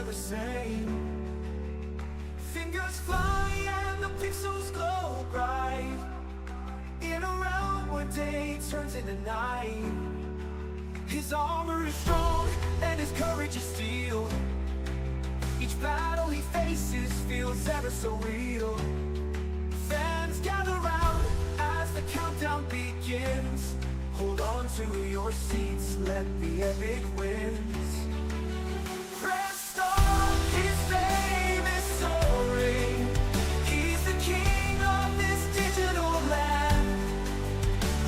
never same. Fingers fly and the pixels glow bright, in a realm where day turns into night. His armor is strong and his courage is steel. Each battle he faces feels ever so real. Fans gather round as the countdown begins. Hold on to your seats, let the epic wins. Pressed on, his fame is soaring. He's the king of this digital land.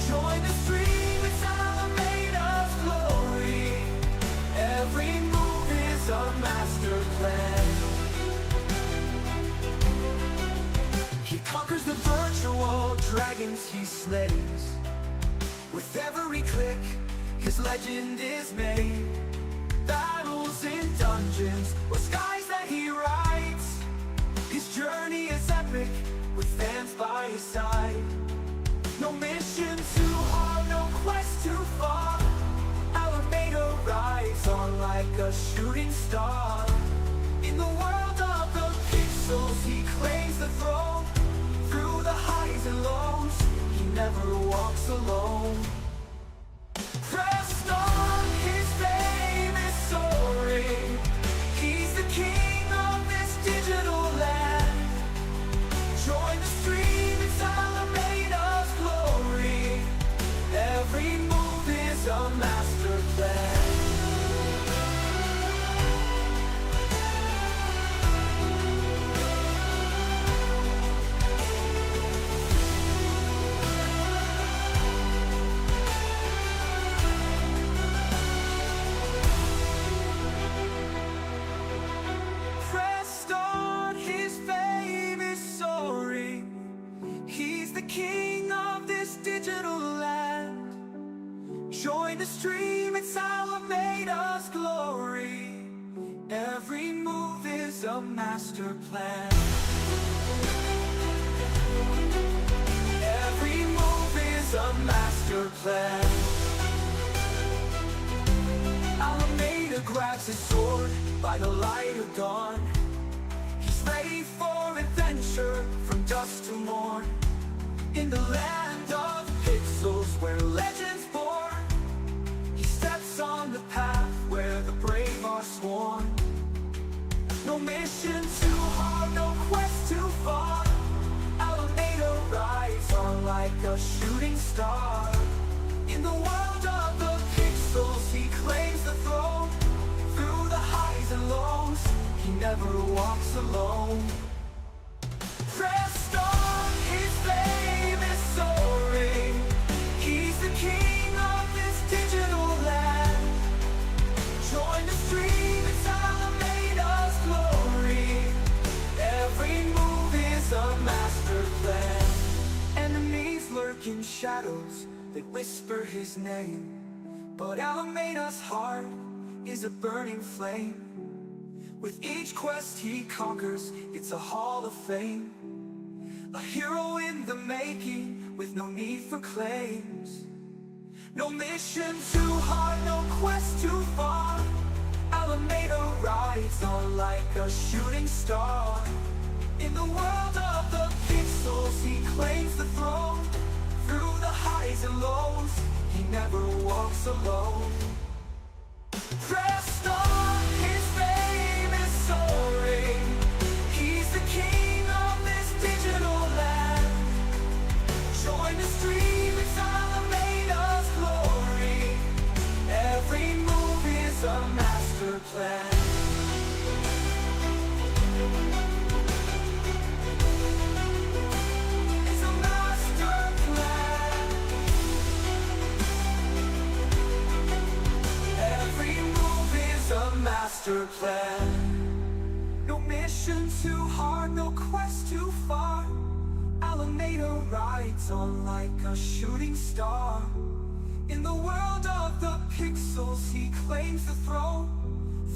Join the stream, it's Alameda's glory. Every move is a master plan. He conquers the virtual dragons he slays. With every click, his legend is made. Battles in dungeons or skies that he rides. His journey is epic, with fans by his side. No mission too hard, no quest too far. Alameda rides on like a shooting star. In the world of the pixels, he claims the throne. Through the highs and lows, he never walks alone. Pressed on, his fame is soaring. He's the king of this digital land. Join the stream, it's Alameda's glory. Every move is a master plan. King of this digital land. Join the stream, it's Alameda's glory. Every move is a master plan. Every move is a master plan. Alameda grabs his sword by the light of dawn. He's ready for adventure from dusk to morn. In the land of pixels where legends born, he steps on the path where the brave are sworn. No mission too hard, no quest too far. Alameda rides on like a shooting star. In the world of the pixels, he claims the throne. Through the highs and lows, he never walks alone. Pressed on, his fame is soaring. He's the king of this digital land. Join the stream, it's Alameda's glory. Every move is a master plan. Enemies lurk in shadows that whisper his name, but Alameda's heart is a burning flame. With each quest he conquers, it's a hall of fame. A hero in the making, with no need for claims. No mission too hard, no quest too far. Alameda rides on like a shooting star. In the world of the pixels, he claims the throne. Through the highs and lows, he never walks alone. Pressed on, his fame is soaring. He's the king of this digital land. Join the stream, it's Alameda's glory. Every move is a master plan. It's a master plan. Every move is a master plan. No mission too hard, no quest too far. Alameda rides on like a shooting star. In the world of the pixels, he claims the throne.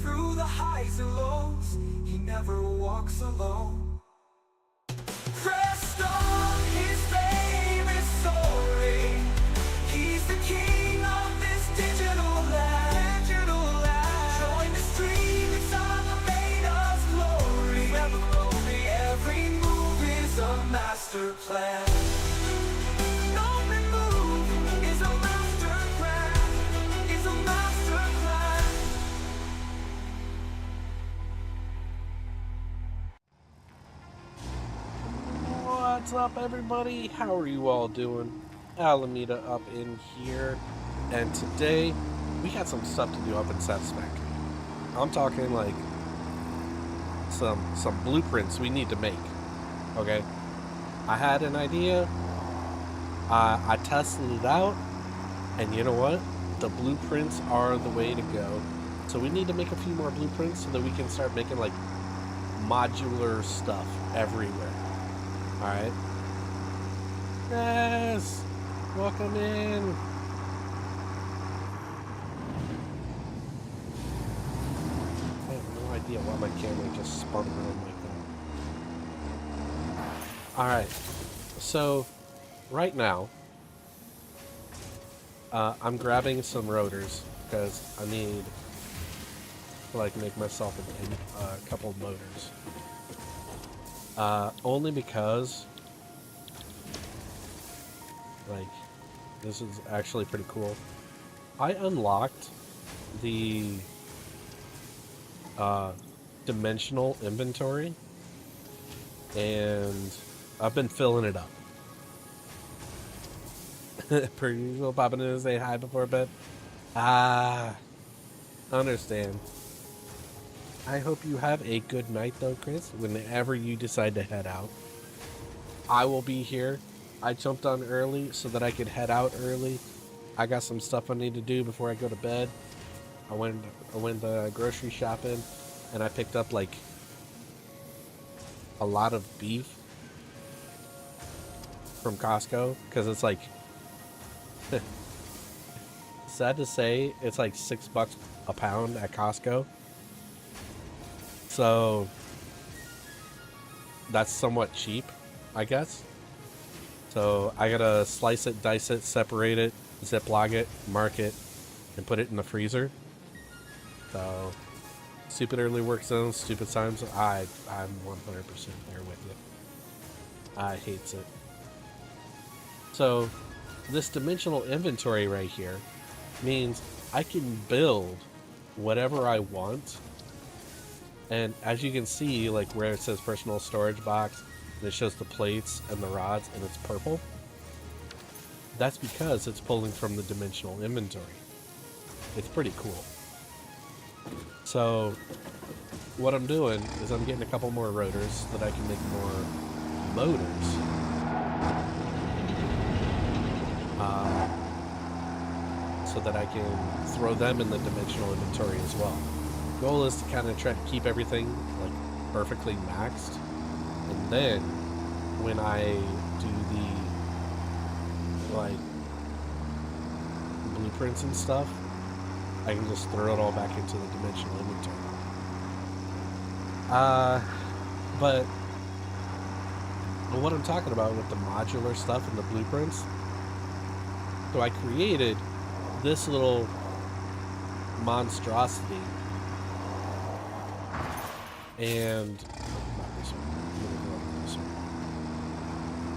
Through the highs and lows, he never walks alone. Pressed on, his fame is soaring. He's the king of this digital land. Join the stream, it's Alameda. up, everybody? How are you all doing? Alameda up in here, and today we got some stuff to do up in Satisfactory. I'm talking like some blueprints we need to make. Okay, I had an idea. I tested it out, and you know what? The blueprints are the way to go. So we need to make a few more blueprints so that we can start making like modular stuff everywhere. All right. Yes! Welcome in! I have no idea why my camera just spun around like that. Alright, so right now, I'm grabbing some rotors because I need to like make myself a couple of motors. Only because like, this is actually pretty cool. I unlocked the dimensional inventory, and I've been filling it up. Per usual, popping in to say hi before bed. Understand. I hope you have a good night though, Chris, whenever you decide to head out. I will be here. I jumped on early so that I could head out early. I got some stuff I need to do before I go to bed. I went grocery shopping, and I picked up like a lot of beef from Costco because it's like sad to say it's like $6 a pound at Costco. So that's somewhat cheap, I guess. So I gotta slice it, dice it, separate it, Ziploc it, mark it, and put it in the freezer. So, stupid early work zones, stupid times. I'm 100% there with you. I hates it. So, this dimensional inventory right here means I can build whatever I want. And as you can see, like where it says personal storage box, and it shows the plates and the rods, and it's purple. That's because it's pulling from the dimensional inventory. It's pretty cool. So, what I'm doing is I'm getting a couple more rotors so that I can make more motors. So that I can throw them in the dimensional inventory as well. Goal is to kind of try to keep everything like perfectly maxed, and then when I do the like blueprints and stuff, I can just throw it all back into the dimensional inventory. But what I'm talking about with the modular stuff and the blueprints, so I created this little monstrosity, and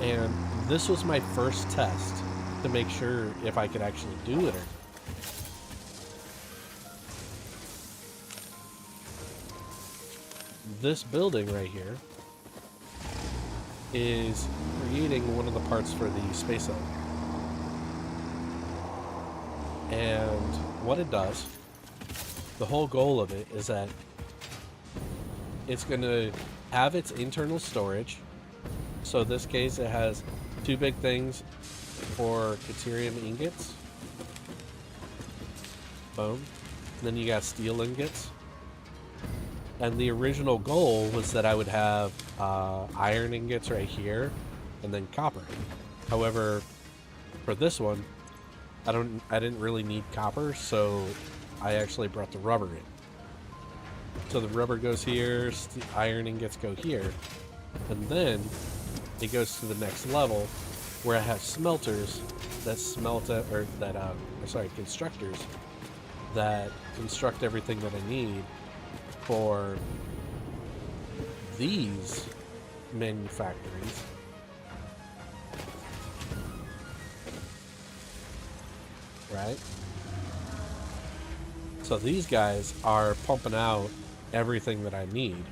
and this was my first test to make sure if I could actually do it or not. This building right here is creating one of the parts for the space elevator. And what it does, the whole goal of it is that it's going to have its internal storage. So in this case, it has two big things for Caterium ingots. Boom. And then you got steel ingots. And the original goal was that I would have iron ingots right here, and then copper. However, for this one, I didn't really need copper, so I actually brought the rubber in. So the rubber goes here, iron ingots go here, and then it goes to the next level where I have smelters that constructors that construct everything that I need for these manufactories. Right? So these guys are pumping out everything that I need.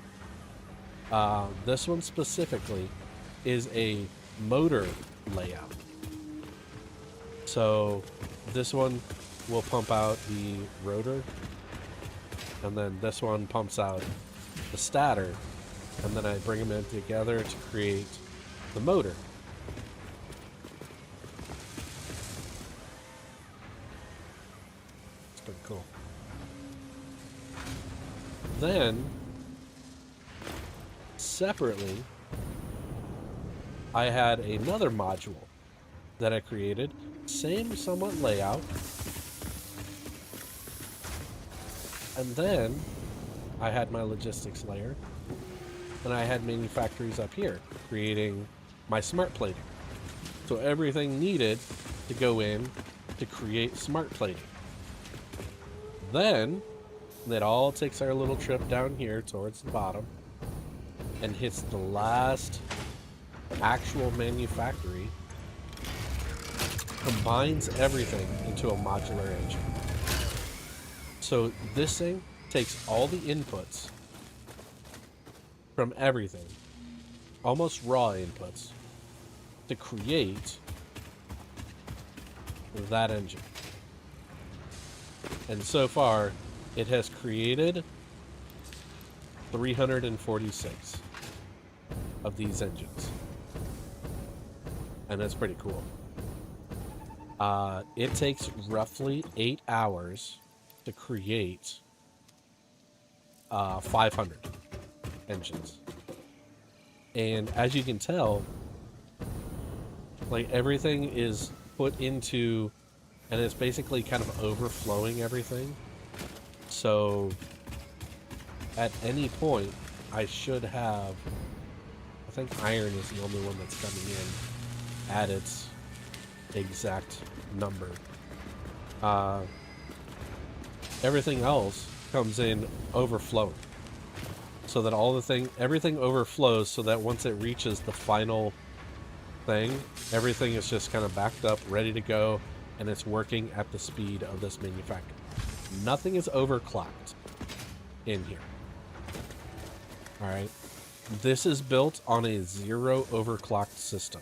This one specifically is a motor layout. So this one will pump out the rotor, and then this one pumps out the stator, and then I bring them in together to create the motor. It's pretty cool. Then, separately, I had another module that I created, same somewhat layout, and then I had my logistics layer, and I had manufactories up here, creating my smart plating. So everything needed to go in to create smart plating. Then, it all takes our little trip down here towards the bottom, and hits the last actual manufactory, combines everything into a modular engine. So this thing takes all the inputs from everything, almost raw inputs, to create that engine. And so far, it has created 346 of these engines. And that's pretty cool. It takes roughly 8 hours to create 500 engines. And as you can tell, like, everything is put into, and it's basically kind of overflowing everything. So at any point, I should have, I think iron is the only one that's coming in at its exact number. Everything else comes in overflowing, so that everything overflows, so that once it reaches the final thing, everything is just kind of backed up, ready to go, and it's working at the speed of this manufacturer. Nothing is overclocked in here. Alright. This is built on a 0 overclocked system.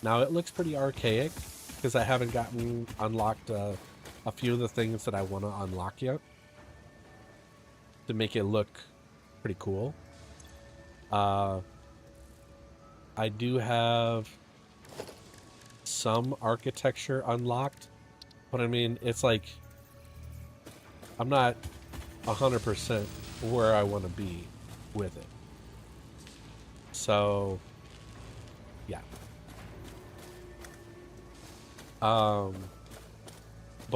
Now, it looks pretty archaic, because I haven't gotten unlocked a few of the things that I want to unlock yet, to make it look pretty cool. I do have some architecture unlocked, but I mean, it's like, I'm not 100% where I want to be with it. So, yeah. But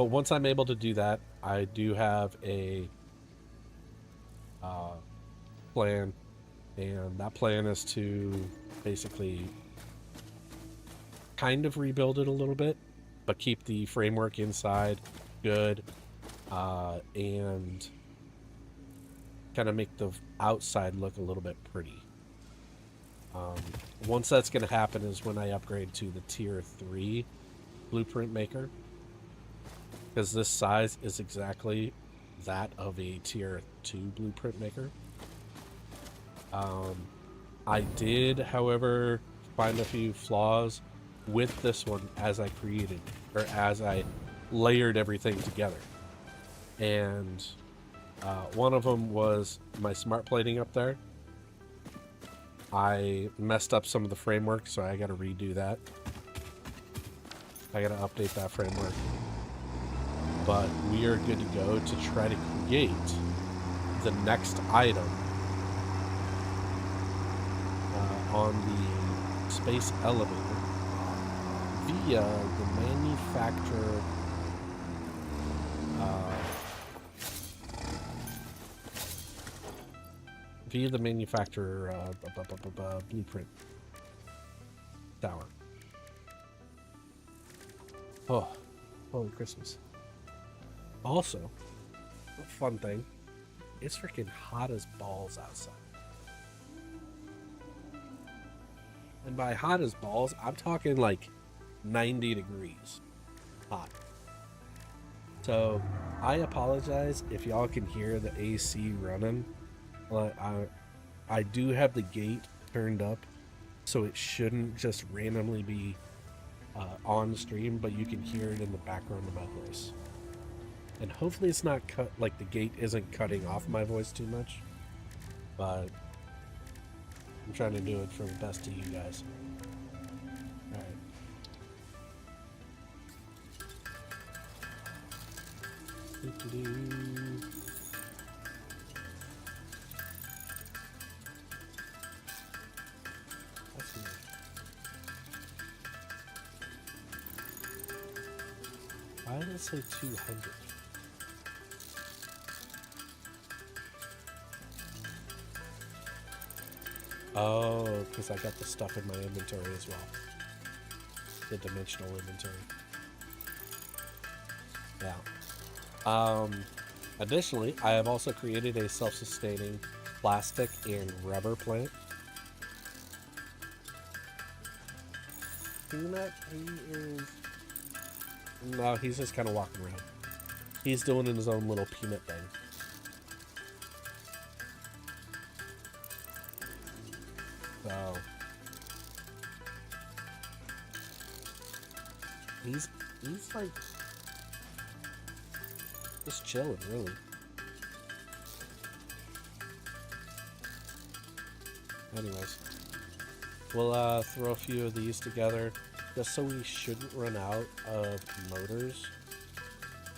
once I'm able to do that, I do have a plan, and that plan is to basically kind of rebuild it a little bit, but keep the framework inside good, and kind of make the outside look a little bit pretty. Once that's going to happen is when I upgrade to the tier 3 blueprint maker, because this size is exactly that of a tier 2 blueprint maker. I did, however, find a few flaws with this one as I created, or as I layered everything together. And one of them was my smart plating up there. I messed up some of the framework, so I got to redo that. I got to update that framework. But we are good to go to try to create the next item on the space elevator via the manufacturer blueprint tower. Oh, holy Christmas. Also, a fun thing, it's freaking hot as balls outside. And by hot as balls, I'm talking like 90 degrees hot. So, I apologize if y'all can hear the AC running. I do have the gate turned up so it shouldn't just randomly be on stream, but you can hear it in the background of my voice. And hopefully it's not cut, like the gate isn't cutting off my voice too much, but I'm trying to do it for the best of you guys. All right. Doo-doo-doo. That's weird. Why did it say 200? Oh, because I got the stuff in my inventory as well. The dimensional inventory. Yeah. Additionally, I have also created a self-sustaining plastic and rubber plant. Peanut, he is... No, he's just kind of walking around. He's doing his own little peanut thing. So... He's like... just chilling, really. Anyways. We'll throw a few of these together, just so we shouldn't run out of motors.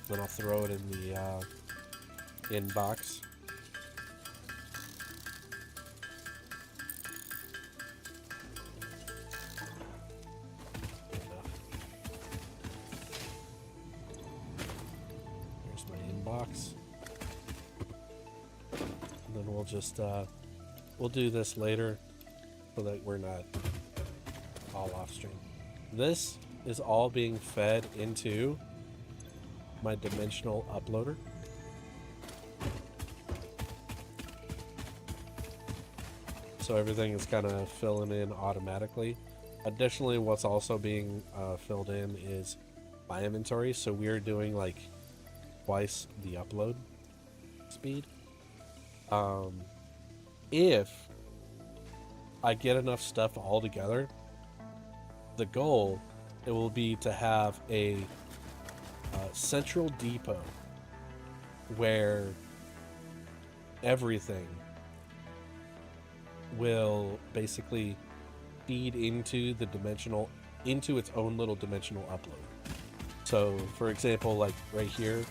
Then I'll throw it in the inbox. Here's my inbox. And then we'll just we'll do this later, so that we're not all off stream. This is all being fed into my dimensional uploader. So everything is kind of filling in automatically. Additionally, what's also being filled in is my inventory. So we're doing like twice the upload speed. If I get enough stuff all together, the goal, it will be to have a central depot where everything will basically feed into the dimensional, into its own little dimensional upload. So for example, like right here,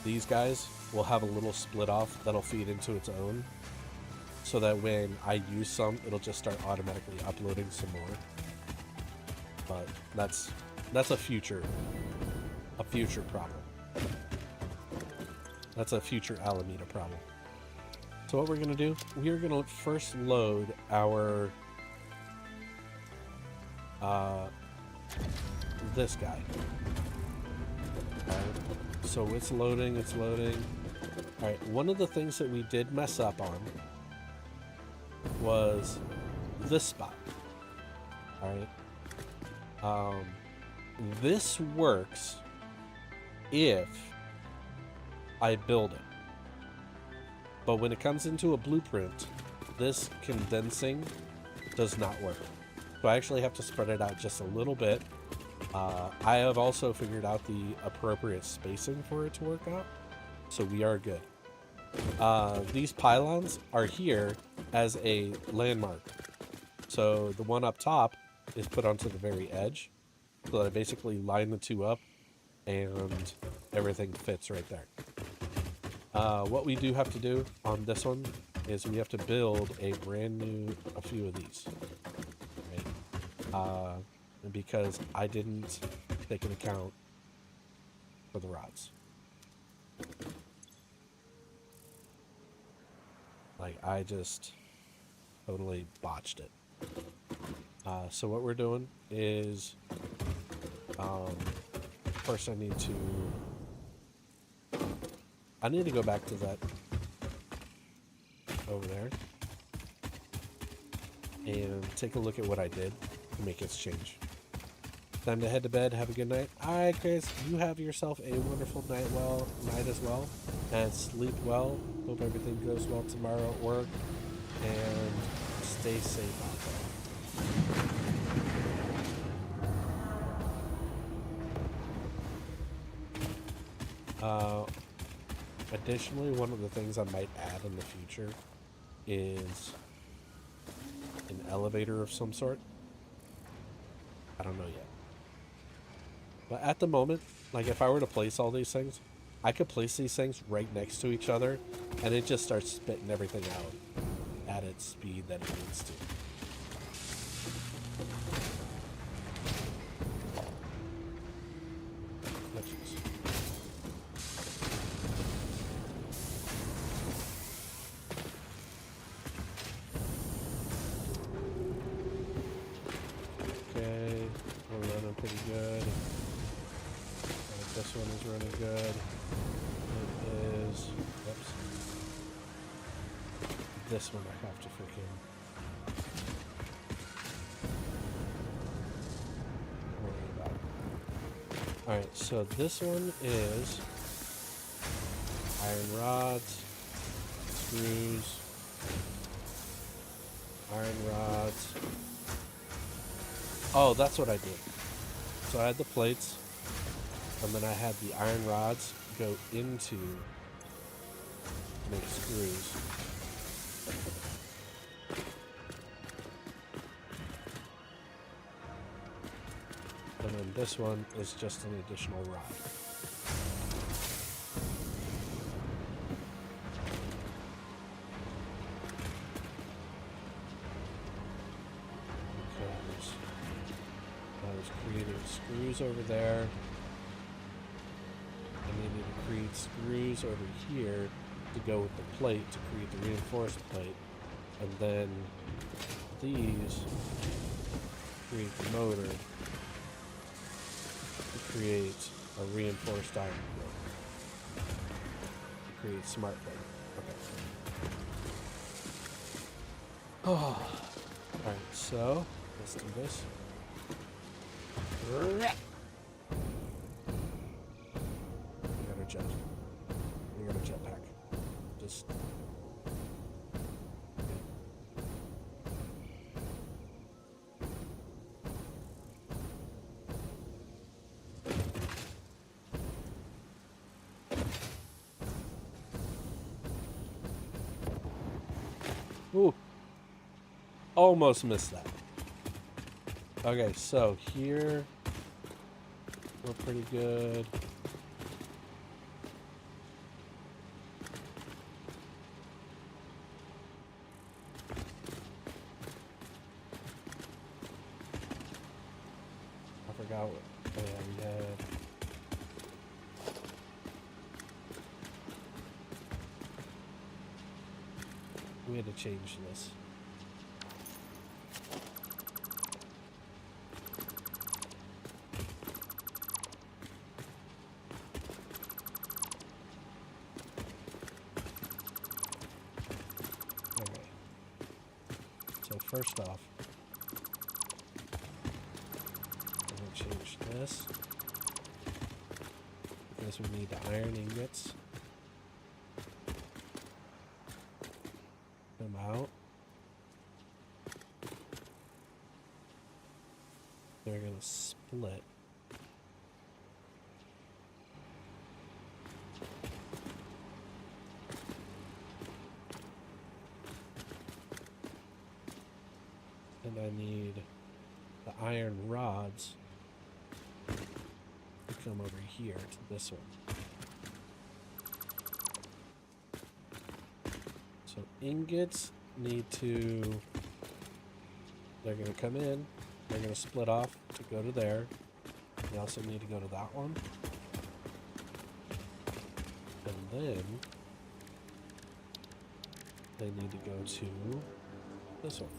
these guys will have a little split off that'll feed into its own, so that when I use some, it'll just start automatically uploading some more. But that's a future problem. That's a future Alameda problem. So what we're gonna do, we are gonna first load our this guy. Alright, so it's loading, it's loading. Alright, one of the things that we did mess up on was this spot. Alright. This works if I build it. But when it comes into a blueprint, this condensing does not work. So I actually have to spread it out just a little bit. I have also figured out the appropriate spacing for it to work out, so we are good. These pylons are here as a landmark. So the one up top is put onto the very edge, so that I basically line the two up and everything fits right there. What we do have to do on this one is we have to build a few of these, right? Because I didn't take an account for the rods. Like, I just totally botched it. So what we're doing is, first I need to go back to that over there and take a look at what I did to make its change. Time to head to bed. Have a good night. Alright, Chris, you have yourself a wonderful night as well, and sleep well. Hope everything goes well tomorrow at work, and stay safe out there. Additionally, one of the things I might add in the future is an elevator of some sort. I don't know yet. But at the moment, like if I were to place all these things, I could place these things right next to each other and it just starts spitting everything out at its speed that it needs to. Okay, we're running pretty good. This one is running good. It is. Whoops. This one I have to freaking worry about. Alright, so this one is iron rods, screws, iron rods. Oh, that's what I did. So I had the plates, and then I had the iron rods go into make screws. And then this one is just an additional rod. I was creating screws over there. I needed to create screws over here to go with the plate to create the reinforced plate. And then these create the motor to create a reinforced iron plate. To create smart plate. Okay. Oh. Alright, so let's do this. We got a jet. We got a jetpack. Just. Ooh. Almost missed that. Okay, so here we're pretty good. I forgot what we had. We had to change this. First off, I'm going to change this because we need the iron ingots. Come out. They're going to split. And I need the iron rods to come over here to this one. So ingots need to, they're going to come in, they're going to split off to go to there. They also need to go to that one. And then they need to go to this one.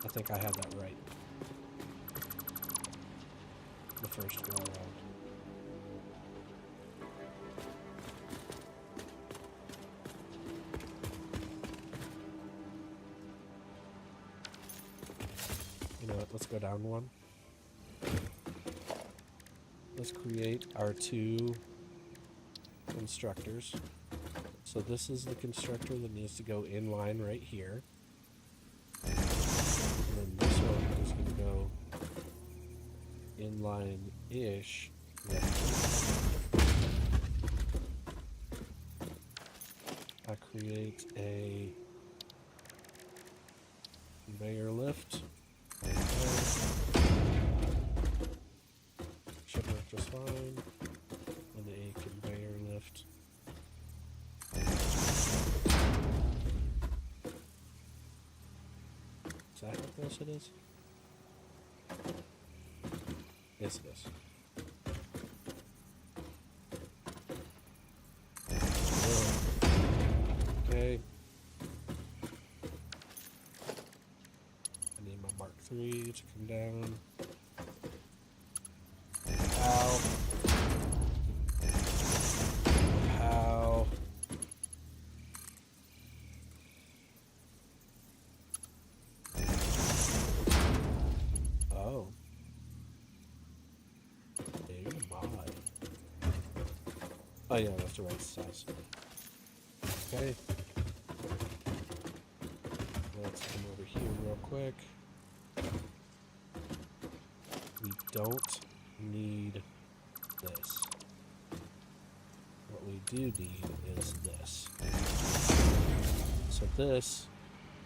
I think I had that right. the first go around. You know what? Let's go down one. Let's create our two constructors. So this is the constructor that needs to go in line right here. And then this one is going to go in line-ish right here. I create a conveyor lift. Should work just fine. And a conveyor lift. Is that how close it is? Yes, it is. Okay. I need my Mark III to come down. Ow. Ow. Oh. Big mod. Oh yeah, that's the right size. Okay. Let's come over here real quick. We don't need this. What we do need is this. So this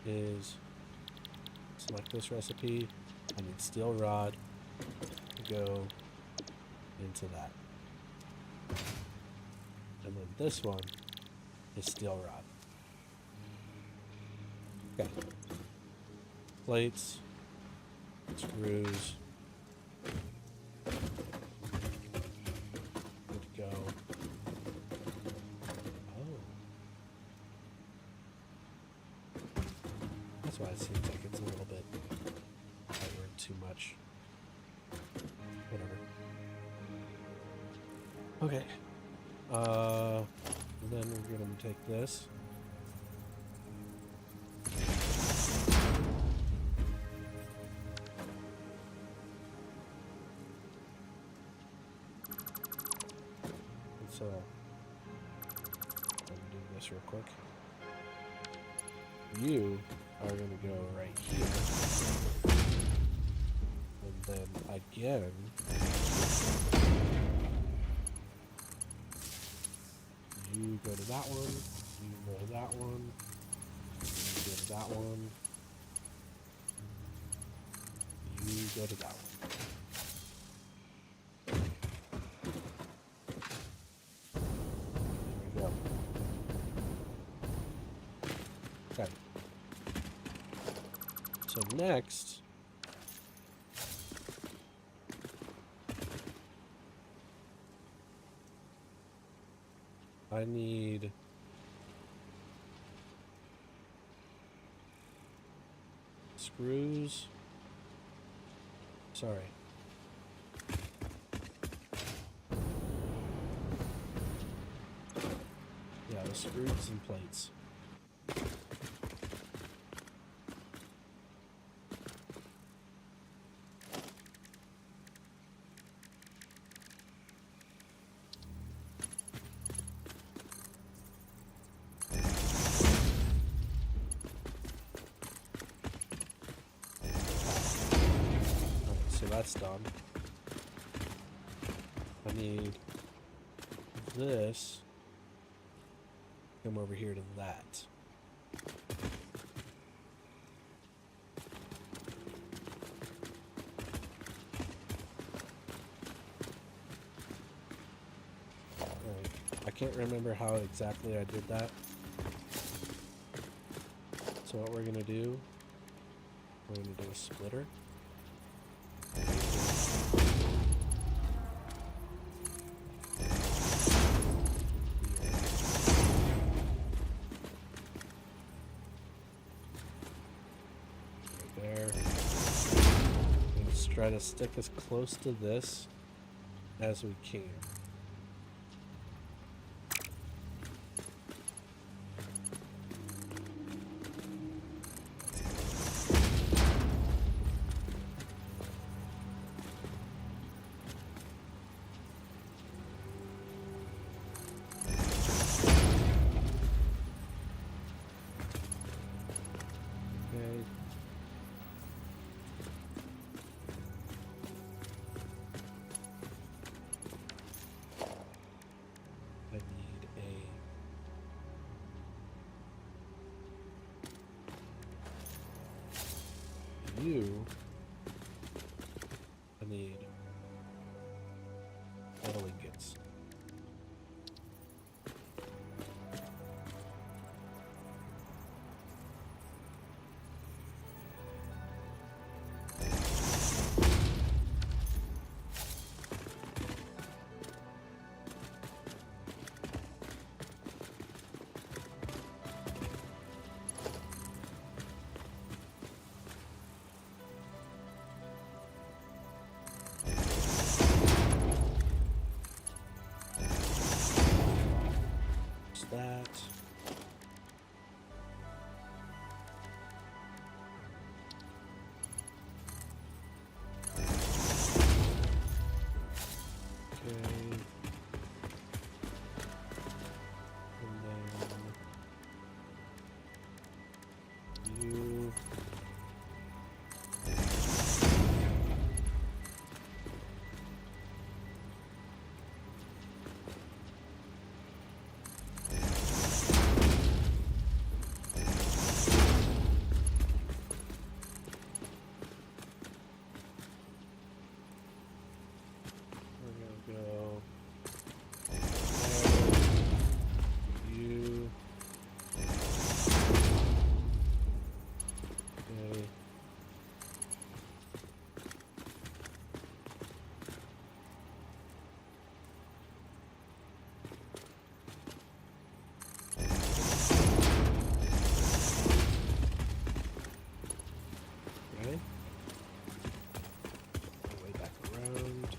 is, select this recipe. I need steel rod to go into that. And then this one is steel rod. Okay. Plates, screws. Good to go. Oh. That's why it seems like it's a little bit outward too much. Whatever. Okay. Then we're gonna take this. So, let me do this real quick. You are going to go right here. And then again, you go to that one, you go to that one, you go to that one, you go to that one. Okay. So next, I need screws. Sorry. Yeah, the screws and plates. That's done. I need this. Come over here to that. Alright. I can't remember how exactly I did that. So what we're gonna do, we're gonna do a splitter. Try to stick as close to this as we can. Okay. I need you. I need metal ingots. That. Okay. And then you. We're gonna go there. You. Okay. Okay. Way back around.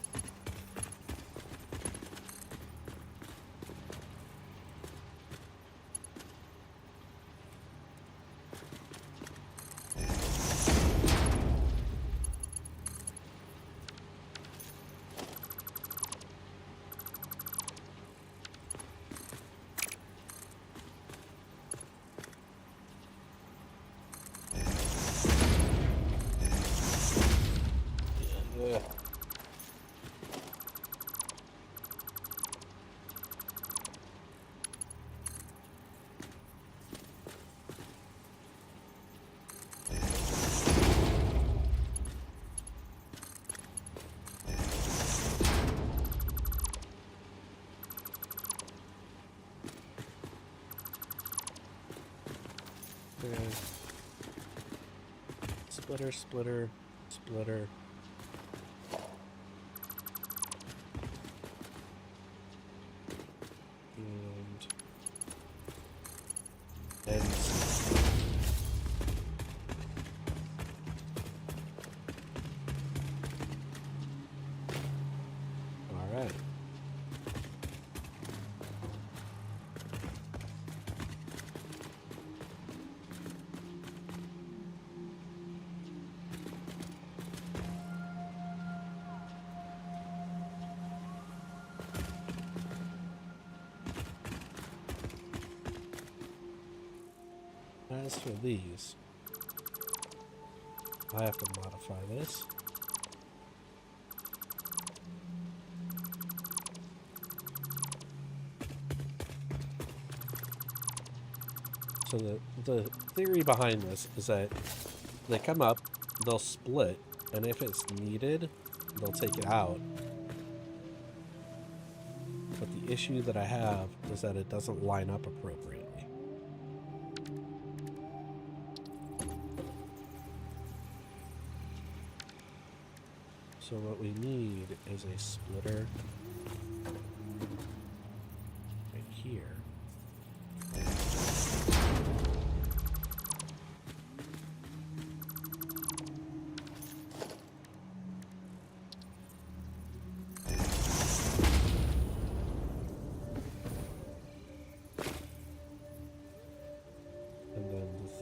Ugh. Okay. Splitter, splitter, splitter. And all right. As for these, I have to modify this. So the theory behind this is that they come up, they'll split, and if it's needed, they'll take it out. But the issue that I have is that it doesn't line up appropriately. So what we need is a splitter right here.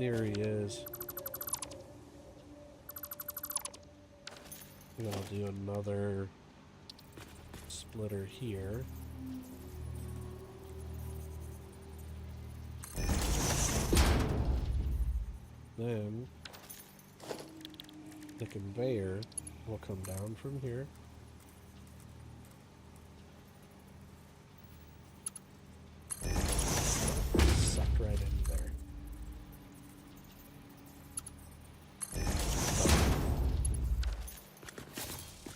theory is I'm gonna do another splitter here. Then the conveyor will come down from here. Sucked right in there.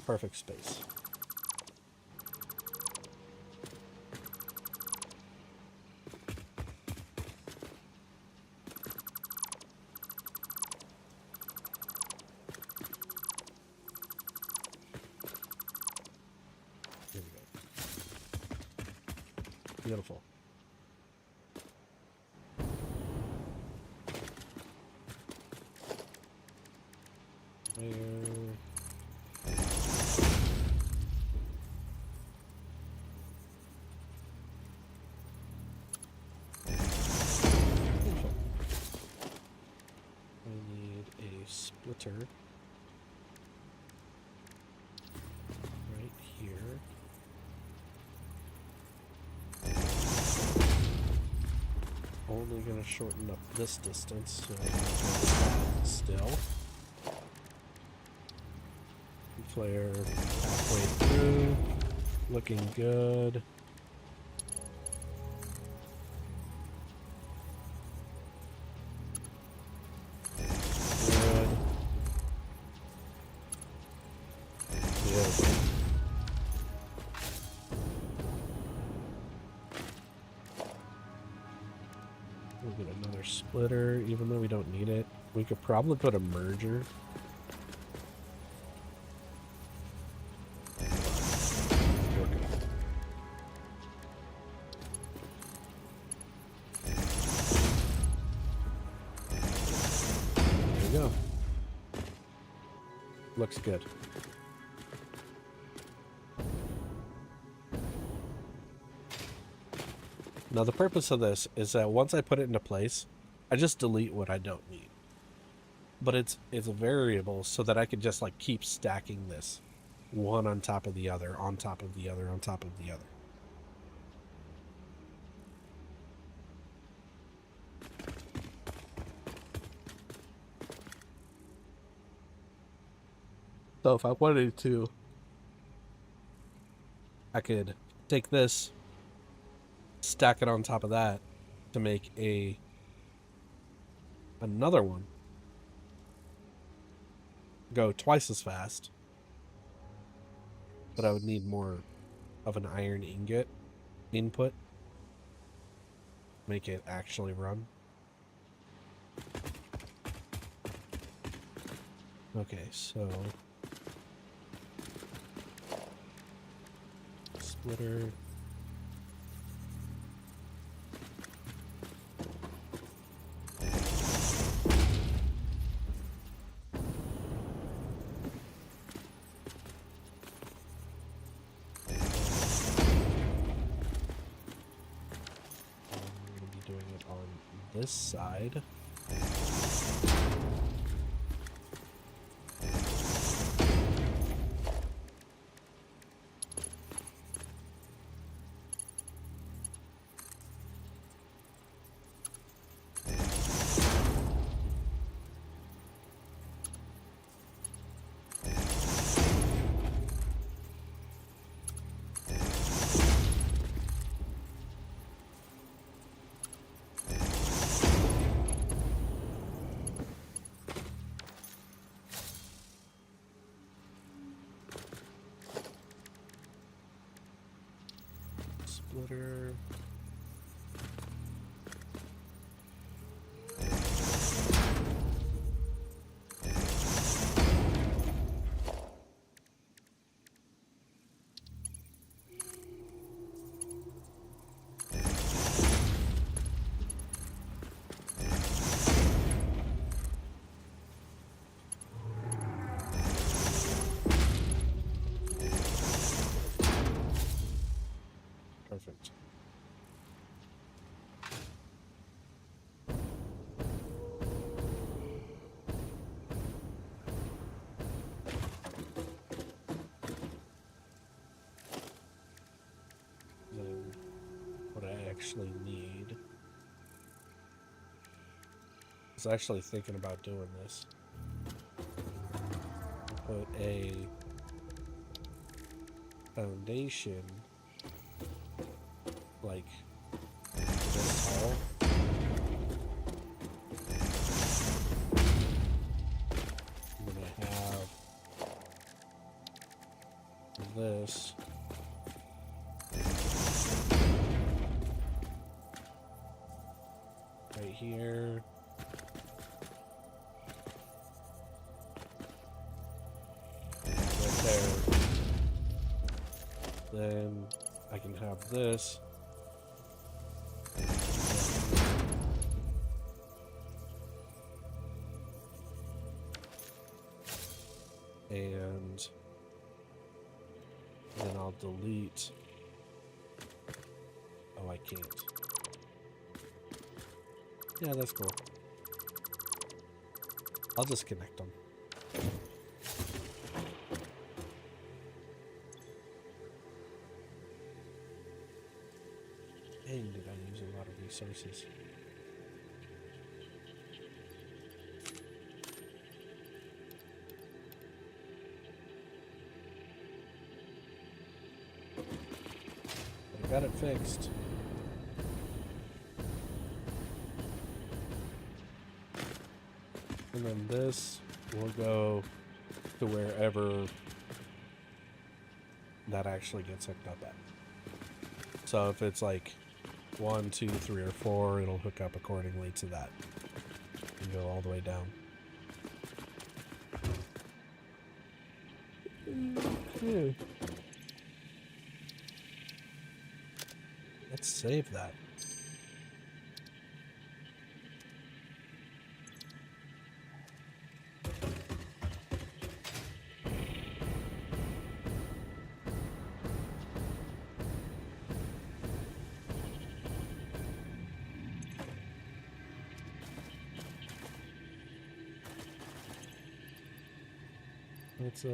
Perfect space. Here we go. Beautiful. Splitter right here. Only going to shorten up this distance so I can still. Flare halfway through, looking good. We'll get another splitter, even though we don't need it. We could probably put a merger. There we go. Looks good. Now the purpose of this is that once I put it into place, I just delete what I don't need. But it's a variable so that I could just like keep stacking this one on top of the other, on top of the other, on top of the other. So if I wanted to, I could take this, stack it on top of that to make another one go twice as fast, but I would need more of an iron ingot input, make it actually run. Okay, so splitter. This side. Splitter. Perfect. actually need. I was actually thinking about doing this. Put a foundation like this tall. I'm gonna have this. Right here. Right there. Then I can have this. And then I'll delete. Oh, I can't. Yeah, that's cool. I'll just connect them. Dang, did I use a lot of resources? But I got it fixed. And then this will go to wherever that actually gets hooked up at. So if it's like 1, 2, 3, or 4, it'll hook up accordingly to that and go all the way down. Okay. Let's save that. Let's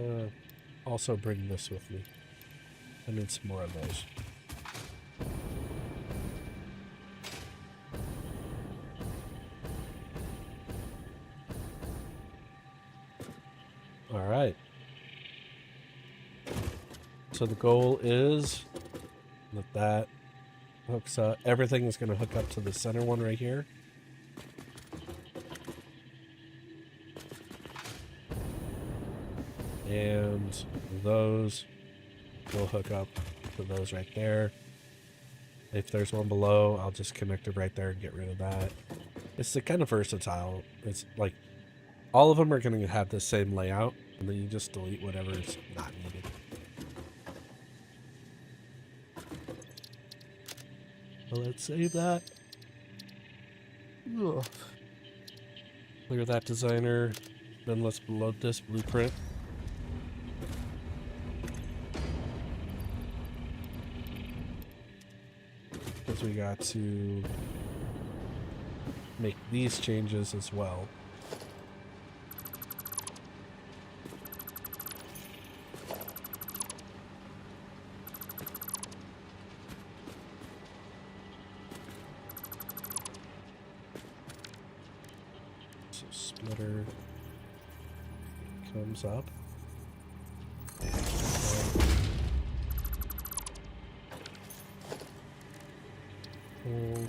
also bring this with me. I need some more of those. All right. So the goal is that hooks up. Everything is going to hook up to the center one right here. And those will hook up to those right there. If there's one below, I'll just connect it right there and get rid of that. It's the kind of versatile. It's like all of them are going to have the same layout, and then you just delete whatever is not needed. So let's save that. Ugh. Clear that designer. Then let's load this blueprint. Because we got to make these changes as well. So splitter comes up. Hold.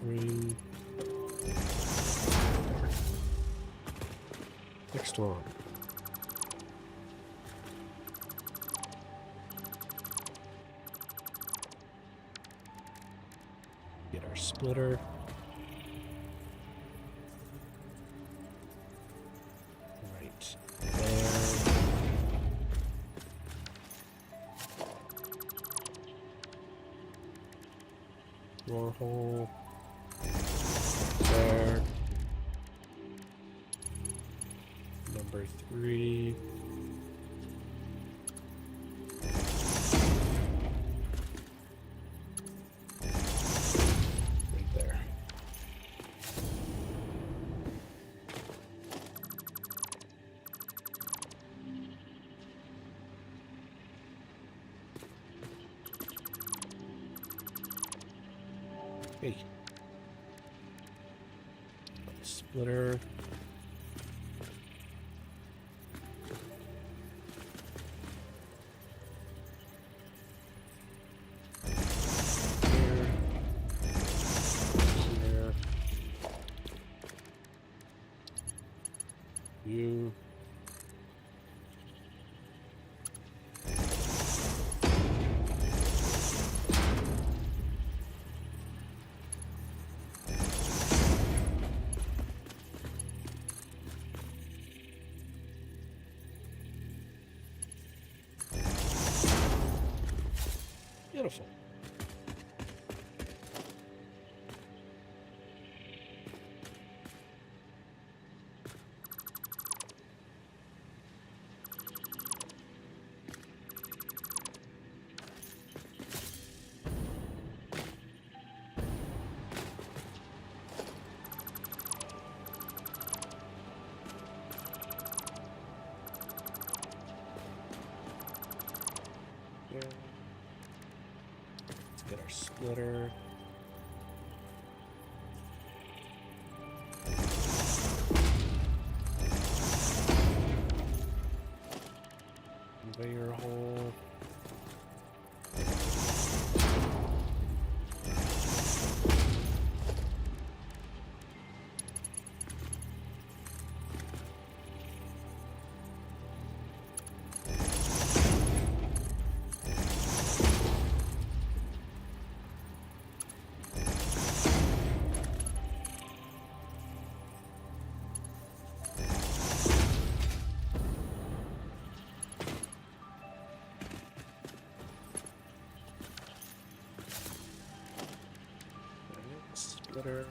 Three. Next one. Get our splitter. Right there. Door hole. There. Number 3. Splitter. Here. You. Beautiful. Here. Let's get our splitter. Conveyor hole. Splitter.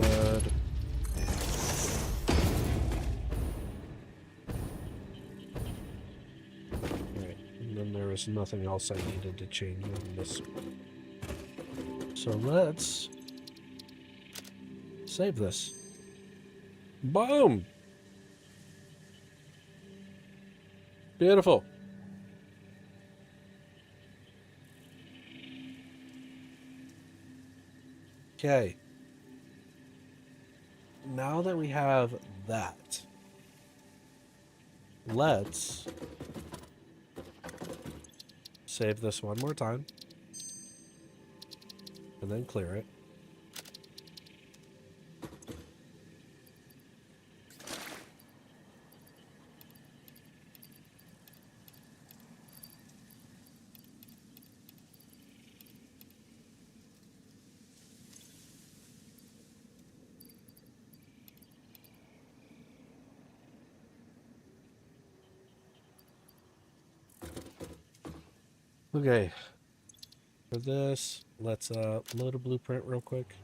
Good. Alright, and then there was nothing else I needed to change on this. So let's save this. Boom! Beautiful. Okay. Now that we have that, let's save this one more time and then clear it. Okay, for this, let's load a blueprint real quick.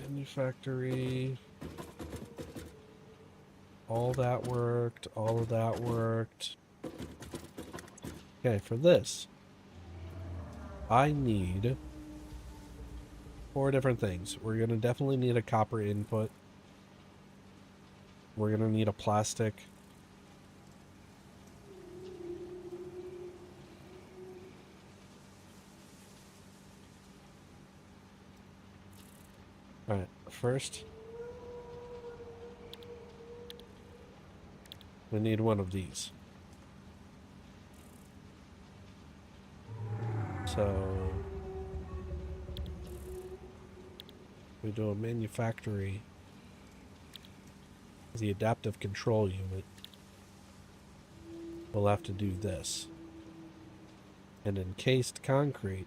Manufactory. All that worked, all of that worked. Okay, for this, I need 4 different things. We're going to definitely need a copper input. We're going to need a plastic. Alright, first, we need one of these. So we do a manufactory, the adaptive control unit. We'll have to do this. And encased concrete,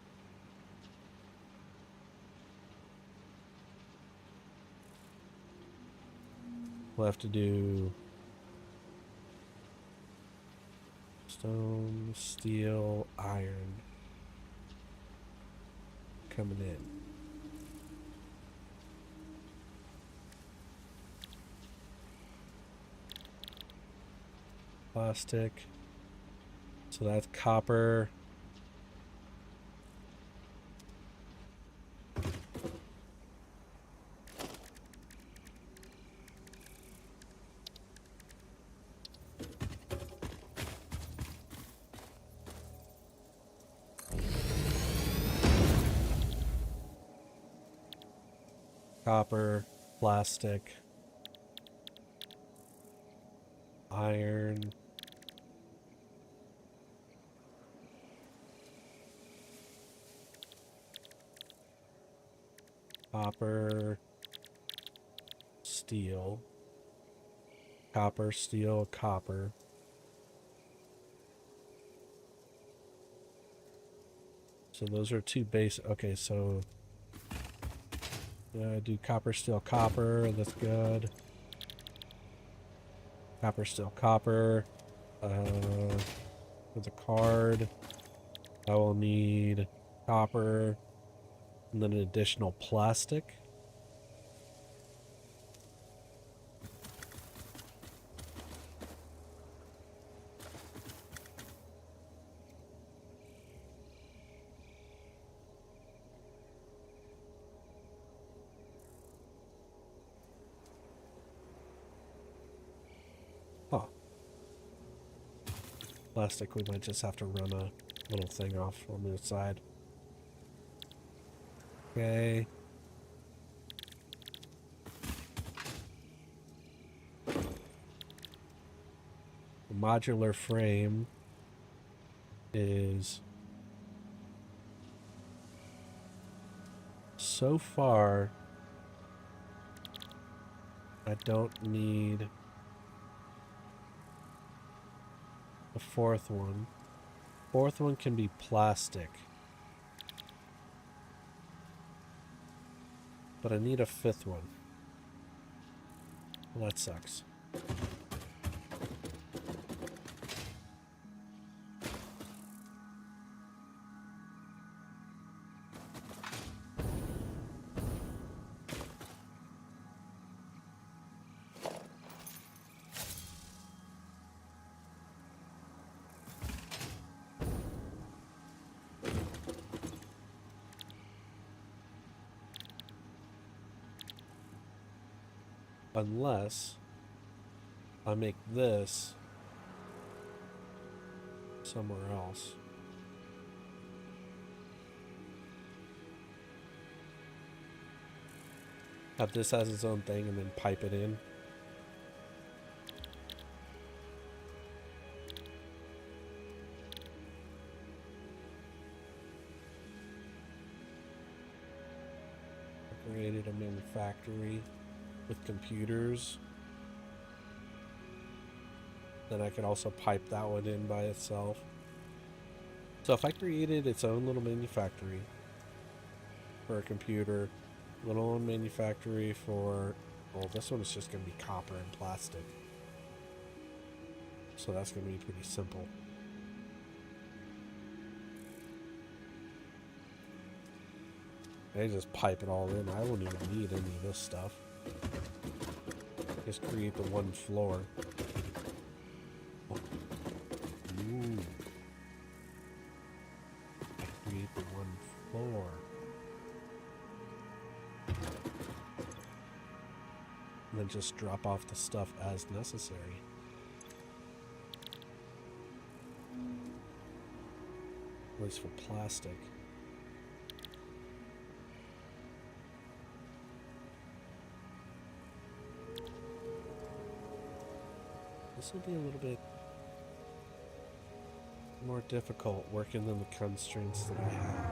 we'll have to do stone, steel, iron coming in. plastic. So that's copper. Copper, plastic, iron, copper, steel, copper, steel, copper. So those are two base. Okay, so do copper, steel, copper. That's good. Copper, steel, copper. For the card, I will need copper and then an additional plastic. Huh. Plastic, we might just have to run a little thing off on the side. Okay. The modular frame is so far I don't need a fourth one. Fourth one can be plastic. But I need a fifth one. Well, that sucks. Unless I make this somewhere else. Have this as its own thing and then pipe it in. I created a manufactory with computers. Then I could also pipe that one in by itself. So if I created its own little manufactory for a computer, little own manufactory for, well, this one is just going to be copper and plastic. So that's going to be pretty simple. I just pipe it all in. I wouldn't even need any of this stuff. Just create the one floor. Ooh. Create the one floor. And then just drop off the stuff as necessary. At least for plastic. This will be a little bit more difficult working than the constraints that I have.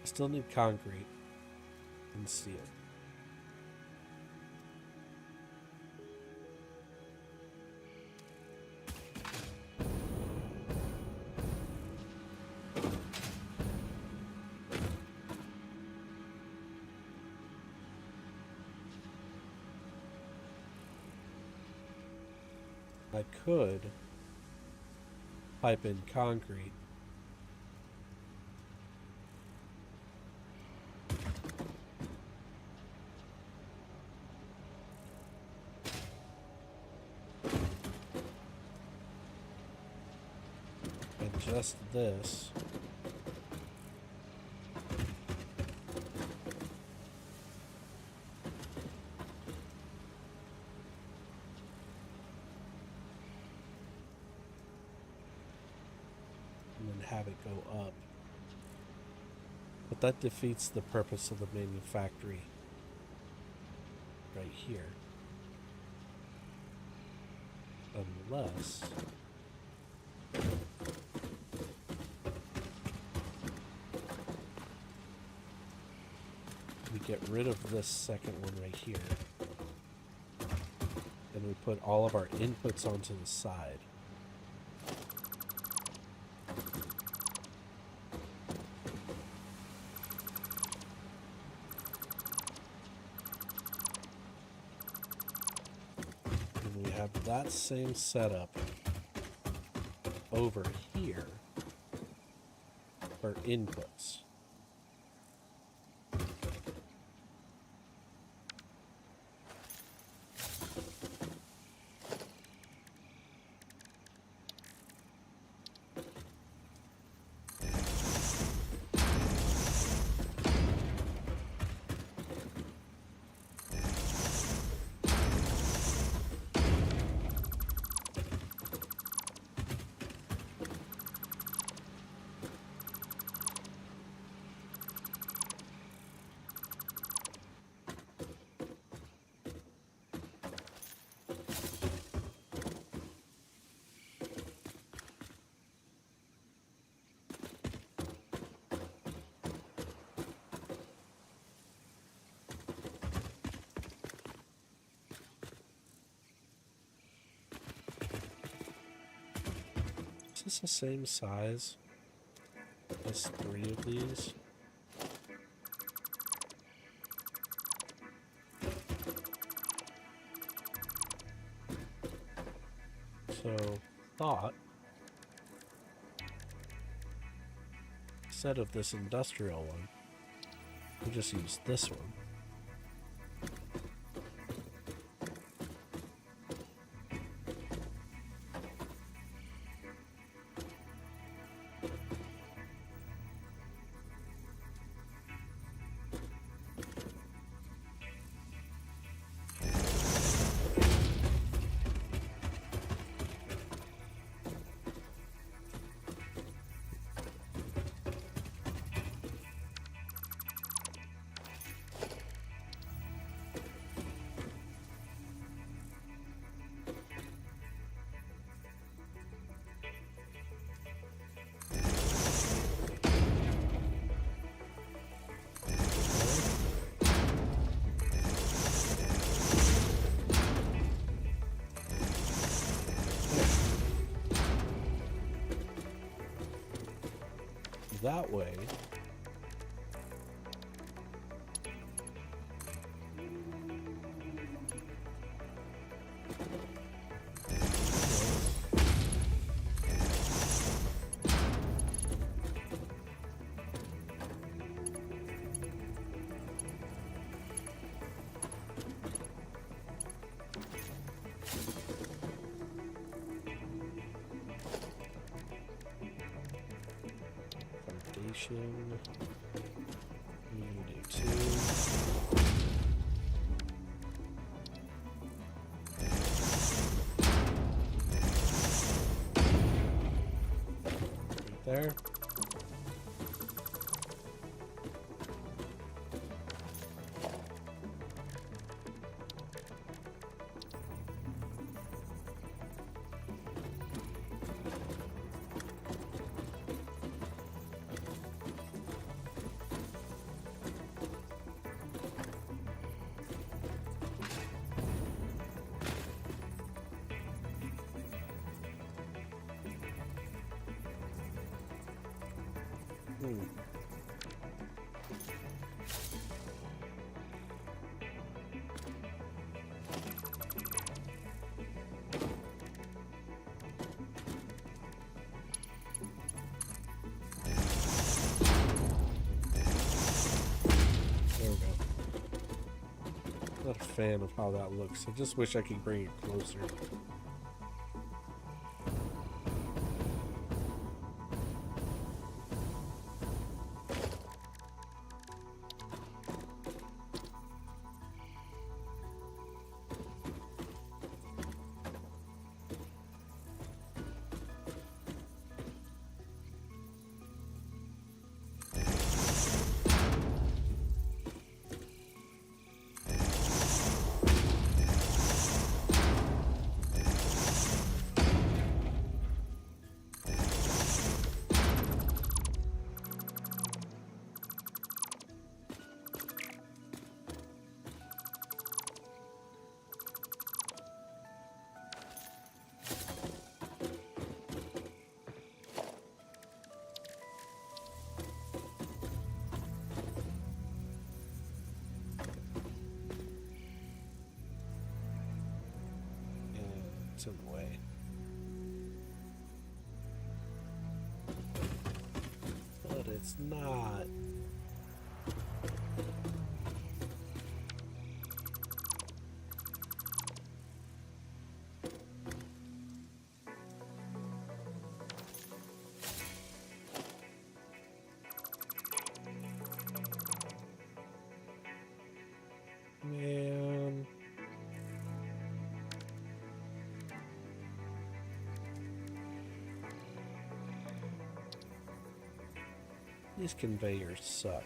Still need concrete and steel. I could pipe in concrete. Adjust this. And then have it go up. But that defeats the purpose of the manufactory right here. Unless we get rid of this second one right here. And we put all of our inputs onto the side. And we have that same setup over here for inputs. Is this the same size as 3 of these? So, thought, instead of this industrial one, we just use this one. That way, foundation, you do too. Right there. Ooh. There we go. Not a fan of how that looks. I just wish I could bring it closer. It's in the way. But it's not. Man. These conveyors suck.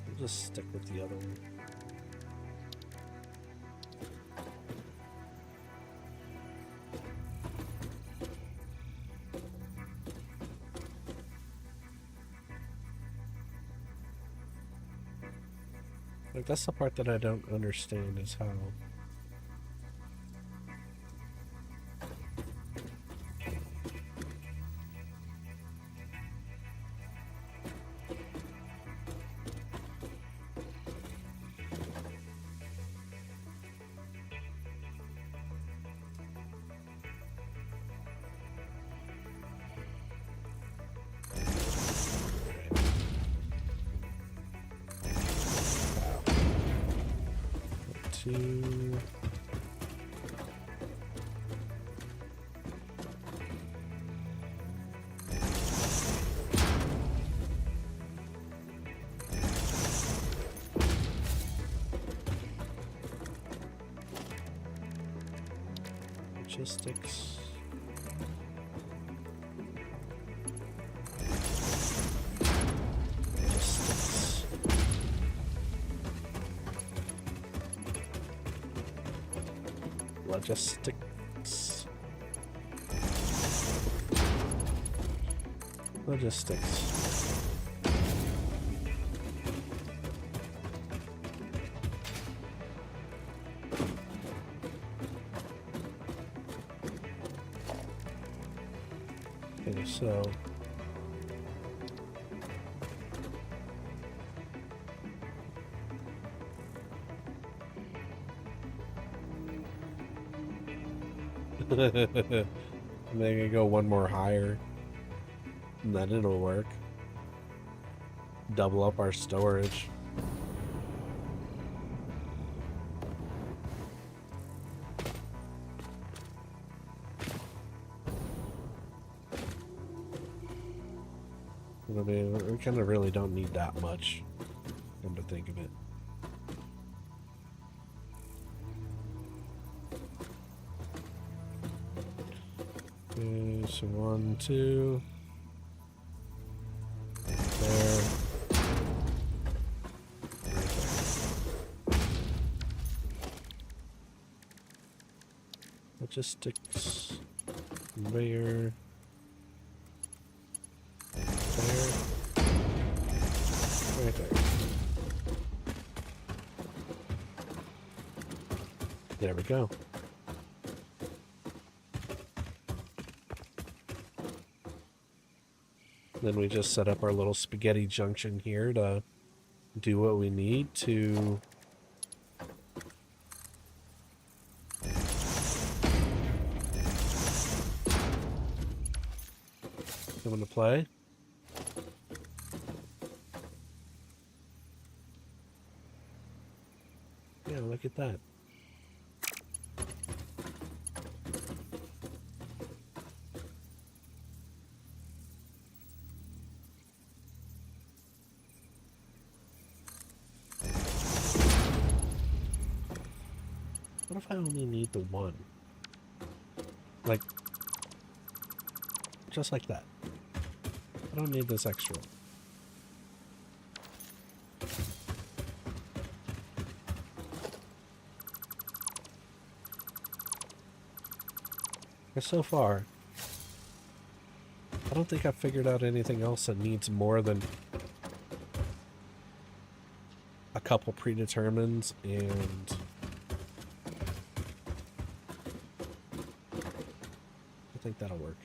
I'll just stick with the other one. Like, that's the part that I don't understand is how to logistics. Logistics. Logistics. Okay, so I'm gonna go one more higher, and then it'll work. Double up our storage. I mean, we kind of really don't need that much, come to think of it. Okay, so 1, 2. There. Right there. Logistics. Conveyor. There. Right there. There we go. Then we just set up our little spaghetti junction here to do what we need to come into play. Yeah, look at that. What if I only need the one? Like, just like that. I don't need this extra one. But so far, I don't think I've figured out anything else that needs more than a couple predetermined and I think that'll work.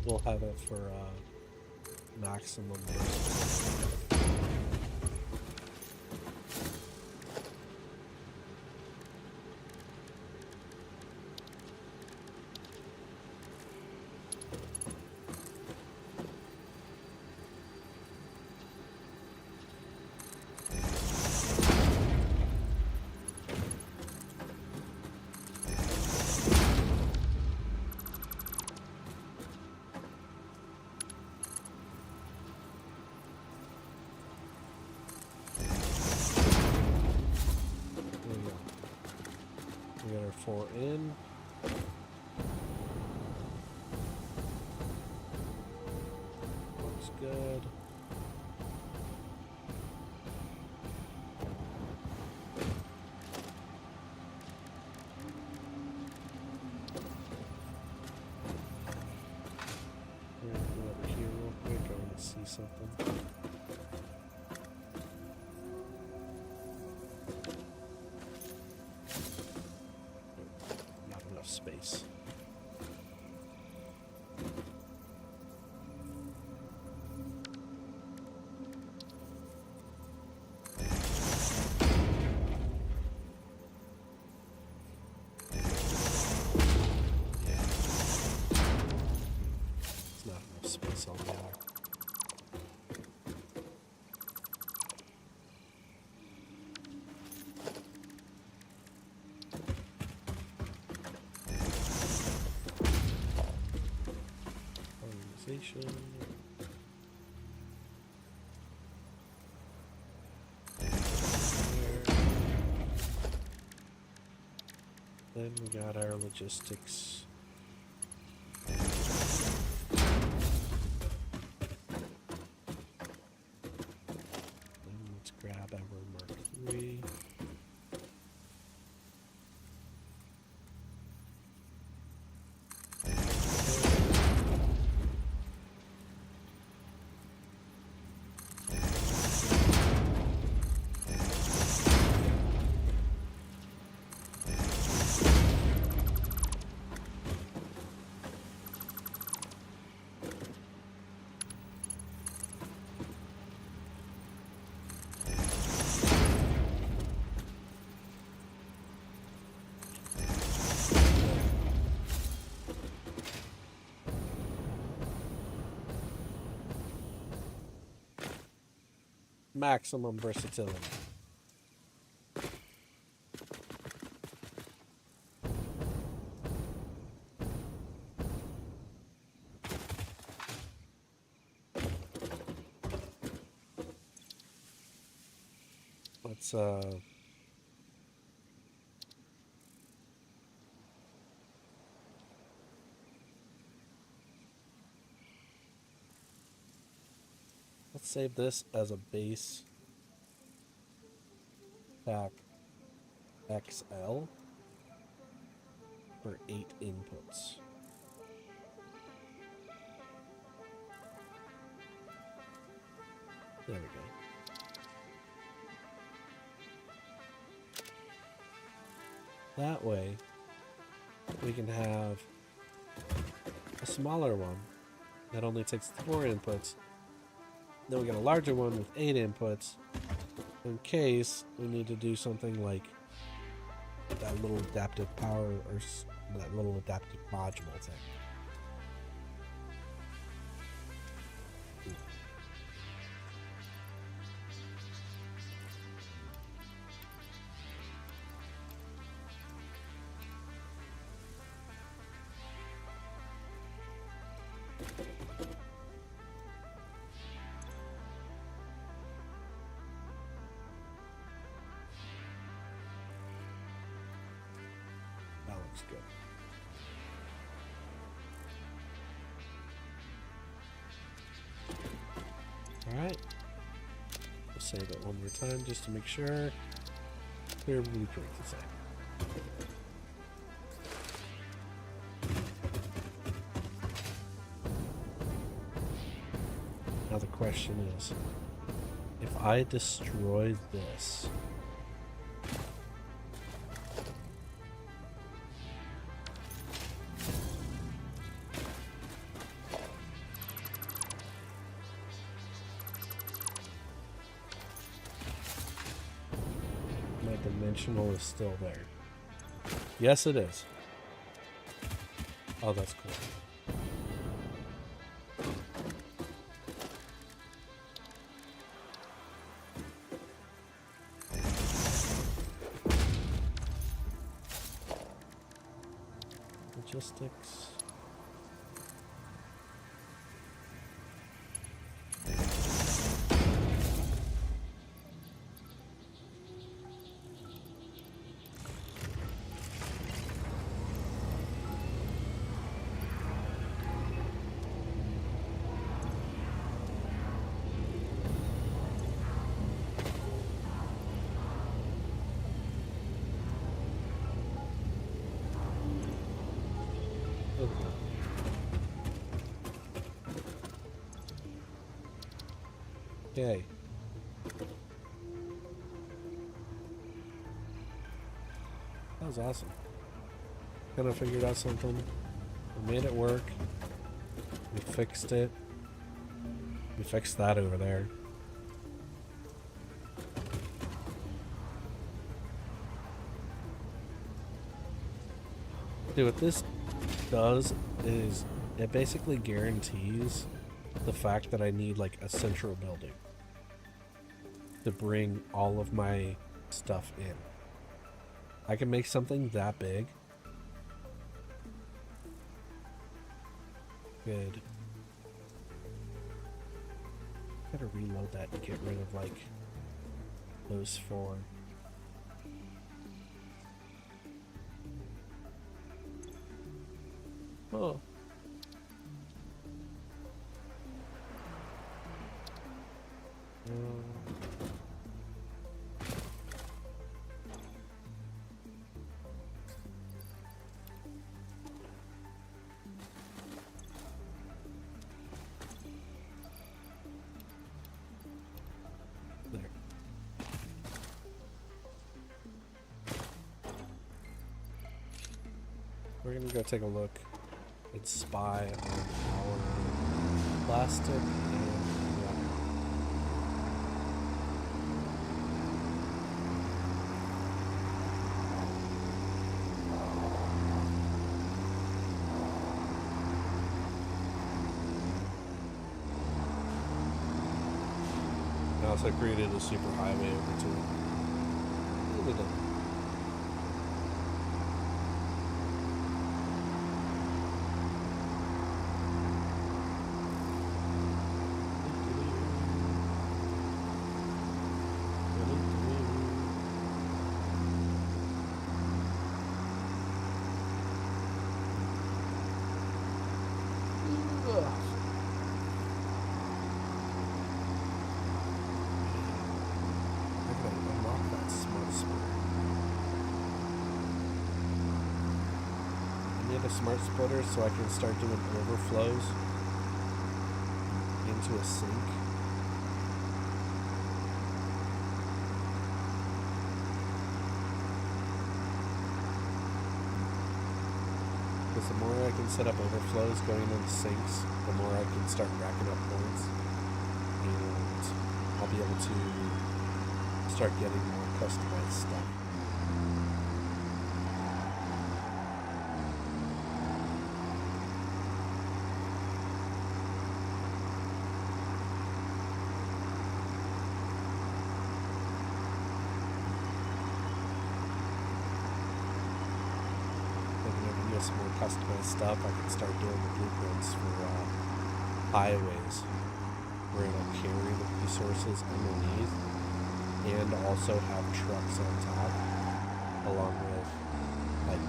We'll have it for maximum burst. We got our 4 in. Looks good. We're gonna go over here real quick. I want to see something. Space. Yeah. It's not enough space altogether. Then we got our logistics. Then let's grab maximum versatility. Let's save this as a base pack XL for 8 inputs. There we go. That way, we can have a smaller one that only takes 4 inputs. Then we get a larger one with 8 inputs in case we need to do something like that little adaptive power or that little adaptive module thing. That looks good. Alright. Let's save it one more time just to make sure. Clear blueprint to say. Now the question is, if I destroy this, my dimensional is still there. Yes, it is. Oh, that's cool. Logistics. Okay. That was awesome. Kind of figured out something. We made it work. We fixed it. We fixed that over there. Dude, what this does is it basically guarantees the fact that I need like a central building to bring all of my stuff in. I can make something that big. Good. Gotta reload that and get rid of like those 4. Oh. There. We're gonna go take a look and spy on our plastic and rubber. also created a super highway over to it. Look at that. Smart splitter so I can start doing overflows into a sink. Because the more I can set up overflows going into sinks, the more I can start racking up points, and I'll be able to start getting more customized stuff. Some more customized stuff, I can start doing the blueprints for highways where it'll carry the resources underneath and also have trucks on top, along with like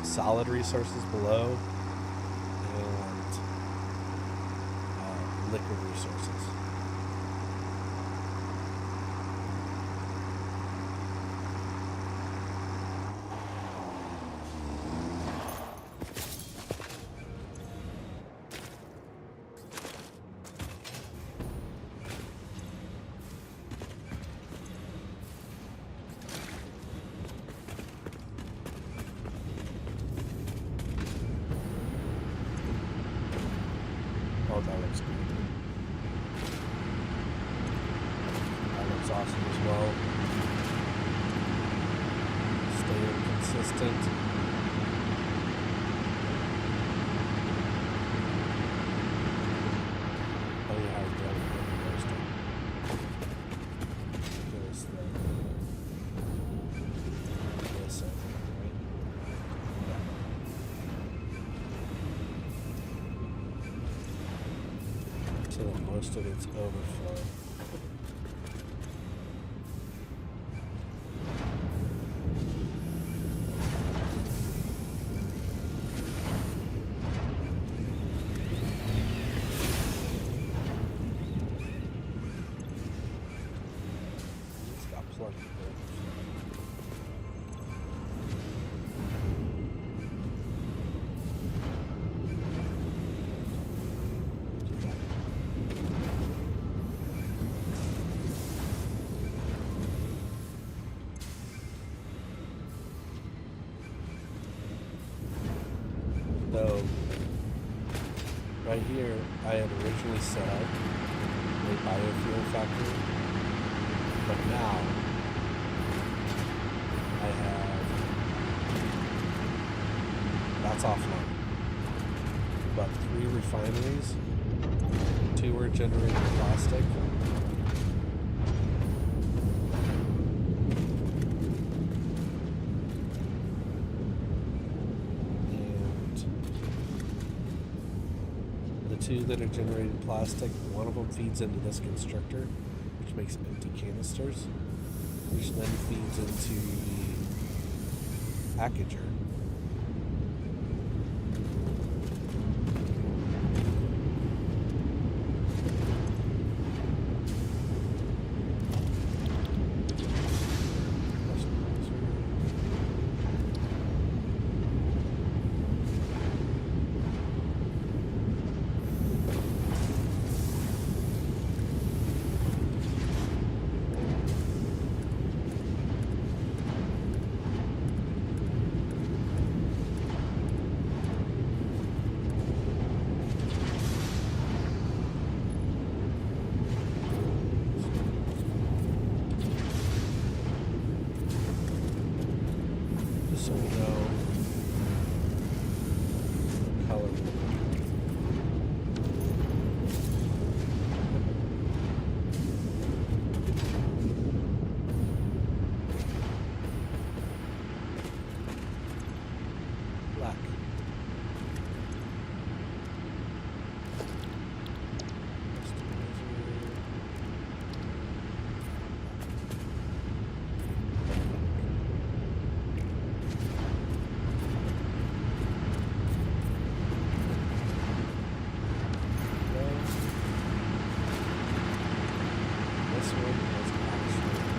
solid resources below and liquid resources. Oh, that looks good. That looks awesome as well. Staying consistent. Oh yeah, I've done it. There's this over here, right? So that most of it's overflow. It's got plenty of overflow. So, right here, I had originally set up a biofuel factory, but now I have, that's offline, but 3 refineries, 2 are generating plastic, the 2 that are generating plastic, one of them feeds into this constructor, which makes empty canisters, which then feeds into the packager. Black. This one is actually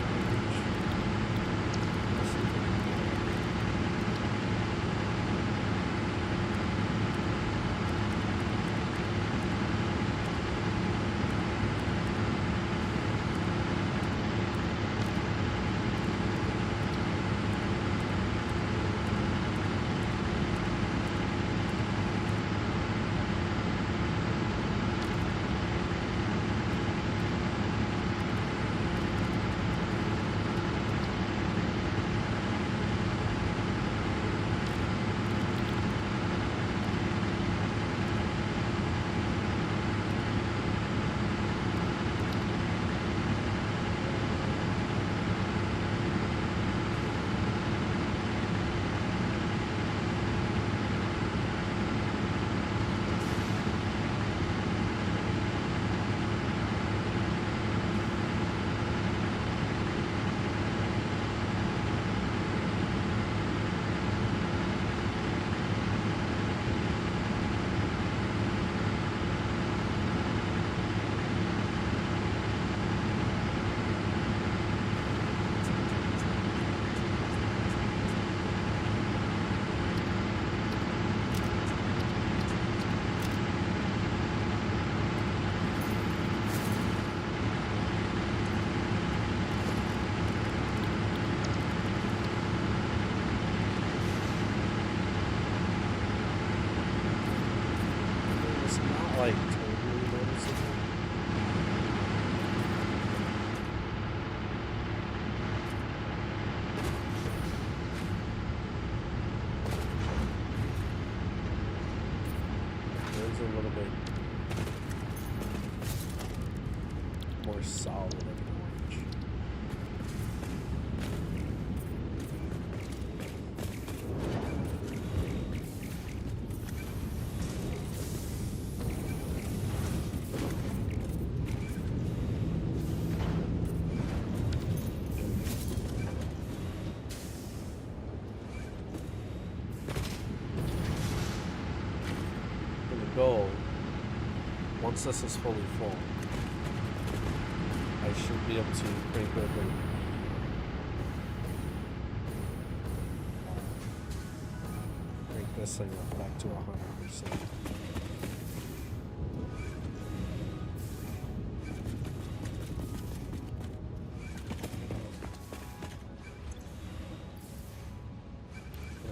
it's not like totally noticeable. There's a little bit more solid of an orange. And the goal, once this is fully full, I should be able to crank open crank this thing up back to 100%.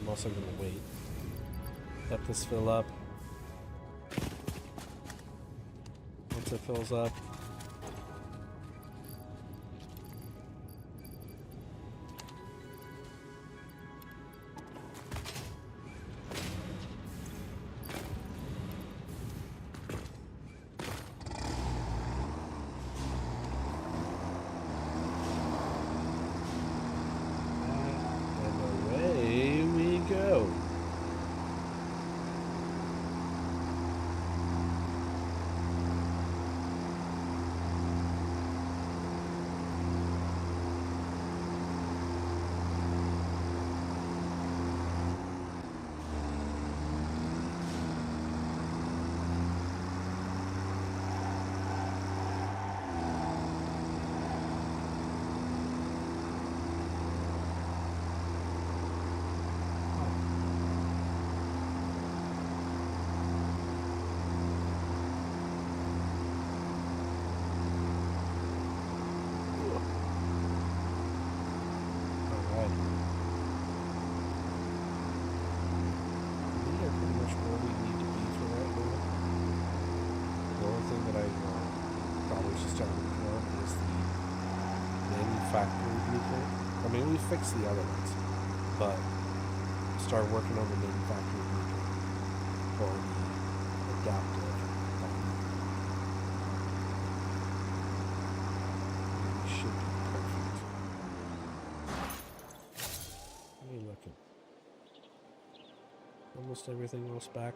I'm also going to wait. Let this fill up. Once it fills up, and away we go. factory blueprint. I mean, we fixed the other ones, but start working on the manufacturing blueprint for the adaptive button. It should be perfect. What are you looking? almost everything else back.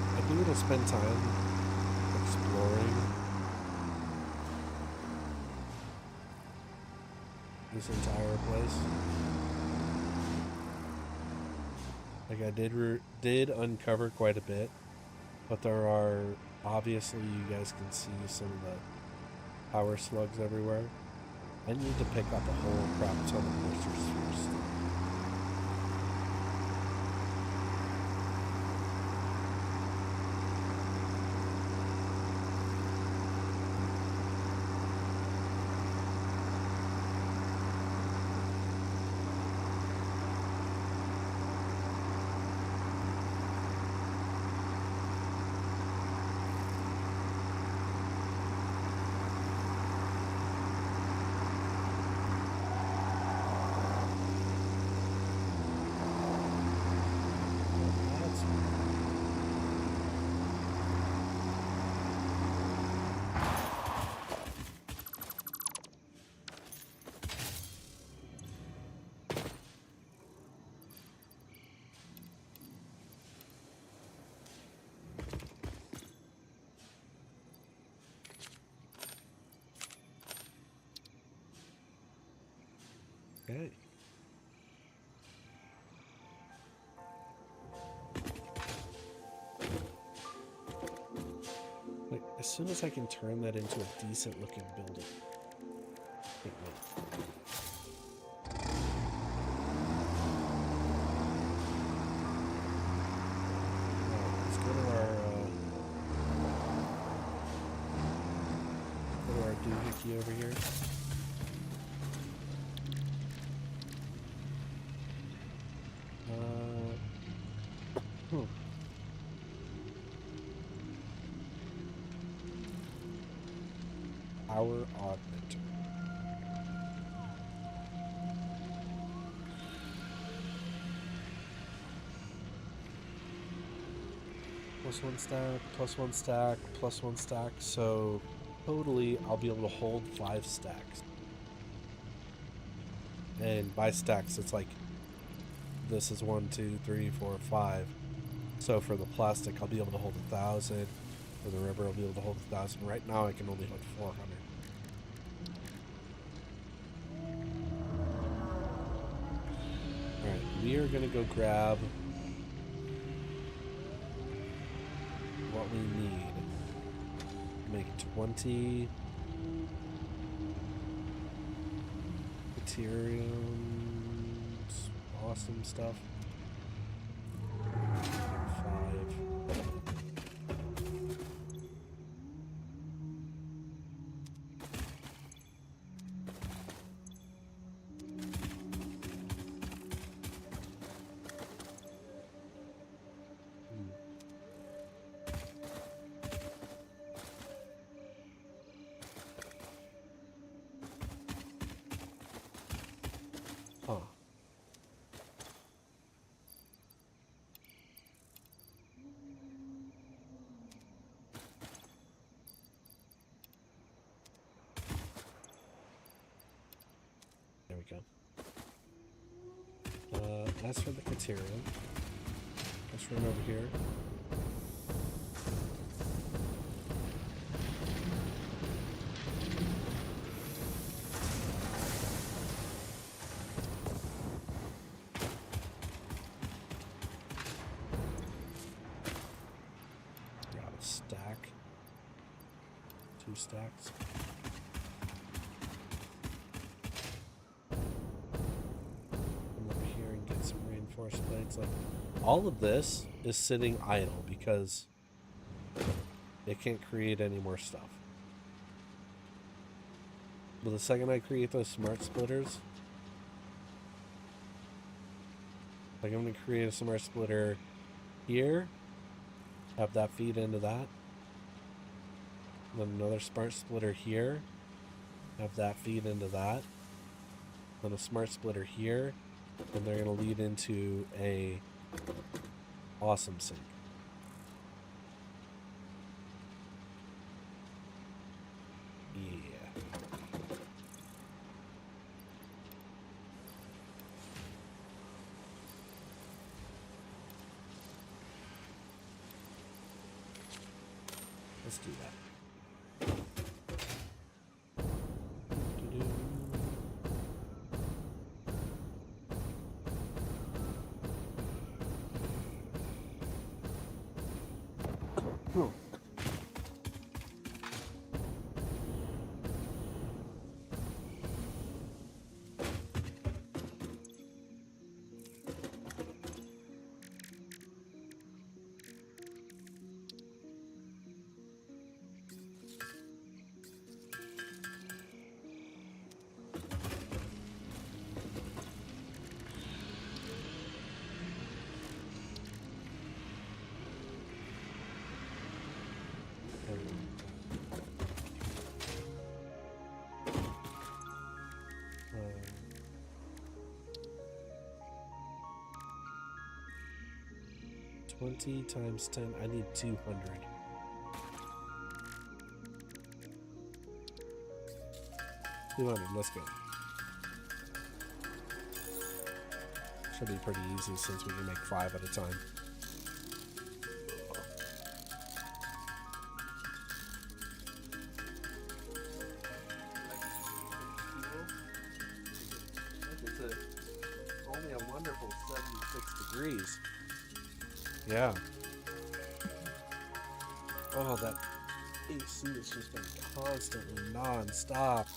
I do want to spend time exploring this entire place. Like I did uncover quite a bit, but there are obviously, you guys can see some of the power slugs everywhere. I need to pick up a whole crap ton of moisture spheres. Okay. Like, as soon as I can turn that into a decent looking building. Wait. Let's go to our doohickey over here. Power augmenter. +1 stack, +1 stack, +1 stack. So totally I'll be able to hold 5 stacks. And by stacks, it's like this is 1, 2, 3, 4, 5. So for the plastic, I'll be able to hold 1,000. For the rubber, I'll be able to hold 1,000. Right now, I can only hold 400. Alright, we are going to go grab what we need. Make 20 Ethereums. Awesome stuff. 5. Huh. There we go. That's for the Caterium. Let's run over here. Grab a stack. 2 stacks. Reinforced plates. Like, all of this is sitting idle because it can't create any more stuff. But the second I create those smart splitters, like I'm going to create a smart splitter here, have that feed into that, then another smart splitter here, have that feed into that, then a smart splitter here, and they're going to lead into a awesome sink. Yeah. Let's do that. Doo-doo. Oh. Uh, 20 times 10. I need 200. Let's go. Should be pretty easy since we can make 5 at a time. It's only a wonderful 76 degrees. Yeah. Oh, that AC has just been constantly non-stop.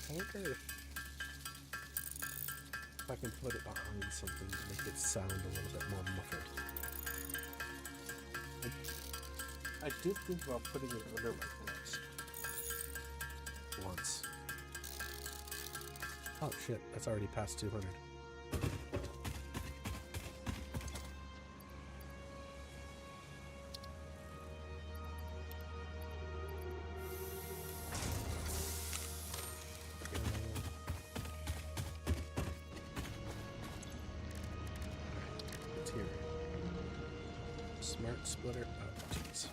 I wonder if I can put it behind something to make it sound a little bit more muffled. I did think about putting it under my gloves once. Oh shit, that's already past 200. Material. Smart splitter. Oh, jeez.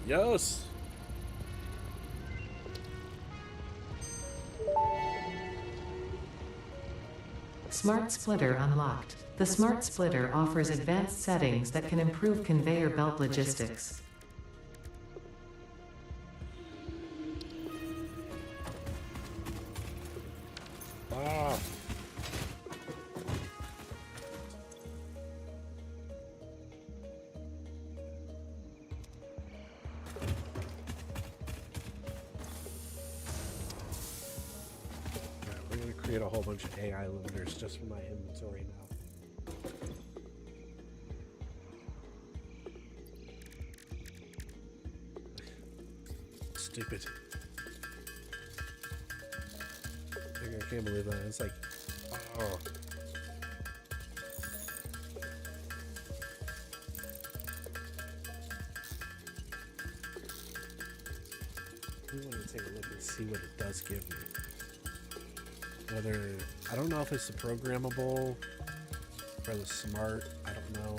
Yes. Smart Splitter unlocked. The Smart Splitter offers advanced settings that can improve conveyor belt logistics. Ah. We're going to create a whole bunch of AI limiters just for my inventory now. Stupid. I can't believe that. It's like, oh. I want to take a look and see what it does give me. Whether, I don't know if it's the programmable or the smart, I don't know.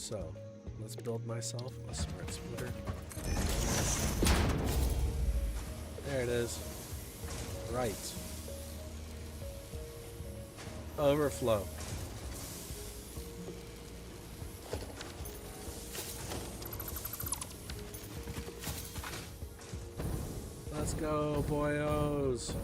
So, let's build myself a smart splitter. There it is. Right. Overflow. Let's go, boyos.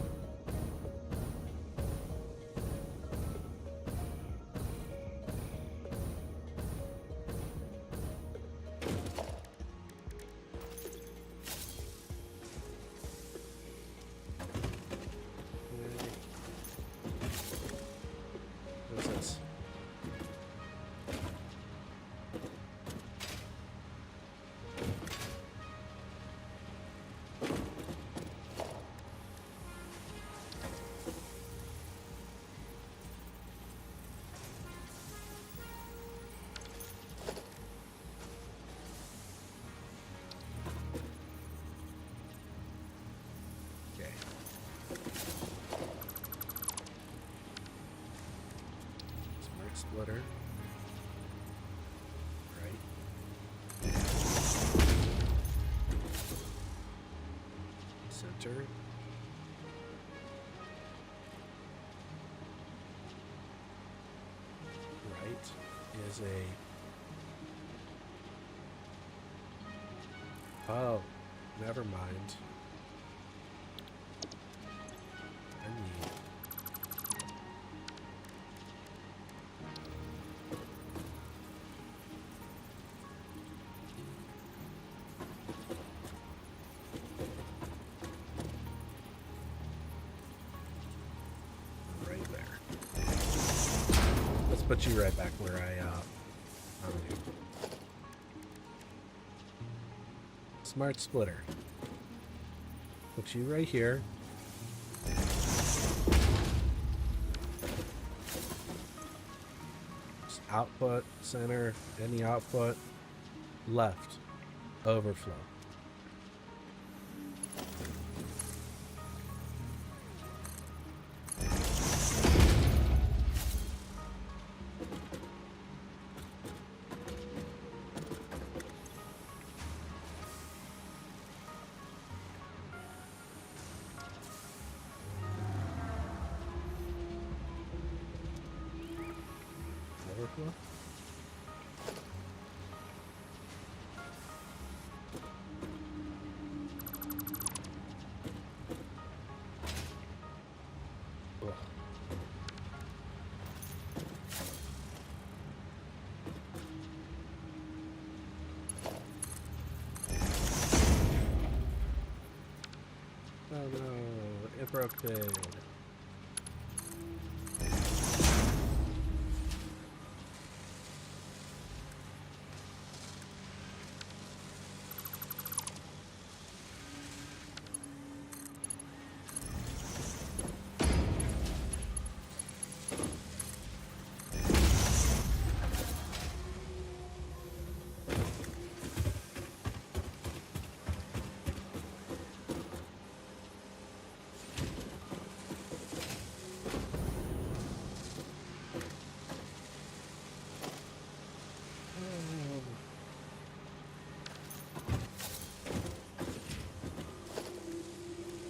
What's this? Okay. Smart splitter. Right. Center. Right is a... Oh, never mind. I need... right there. Let's put you right back where I found you. Smart splitter. Put you right here. Just output, center, any output, left, overflow. Overflow. Ugh. Oh no, it broke it.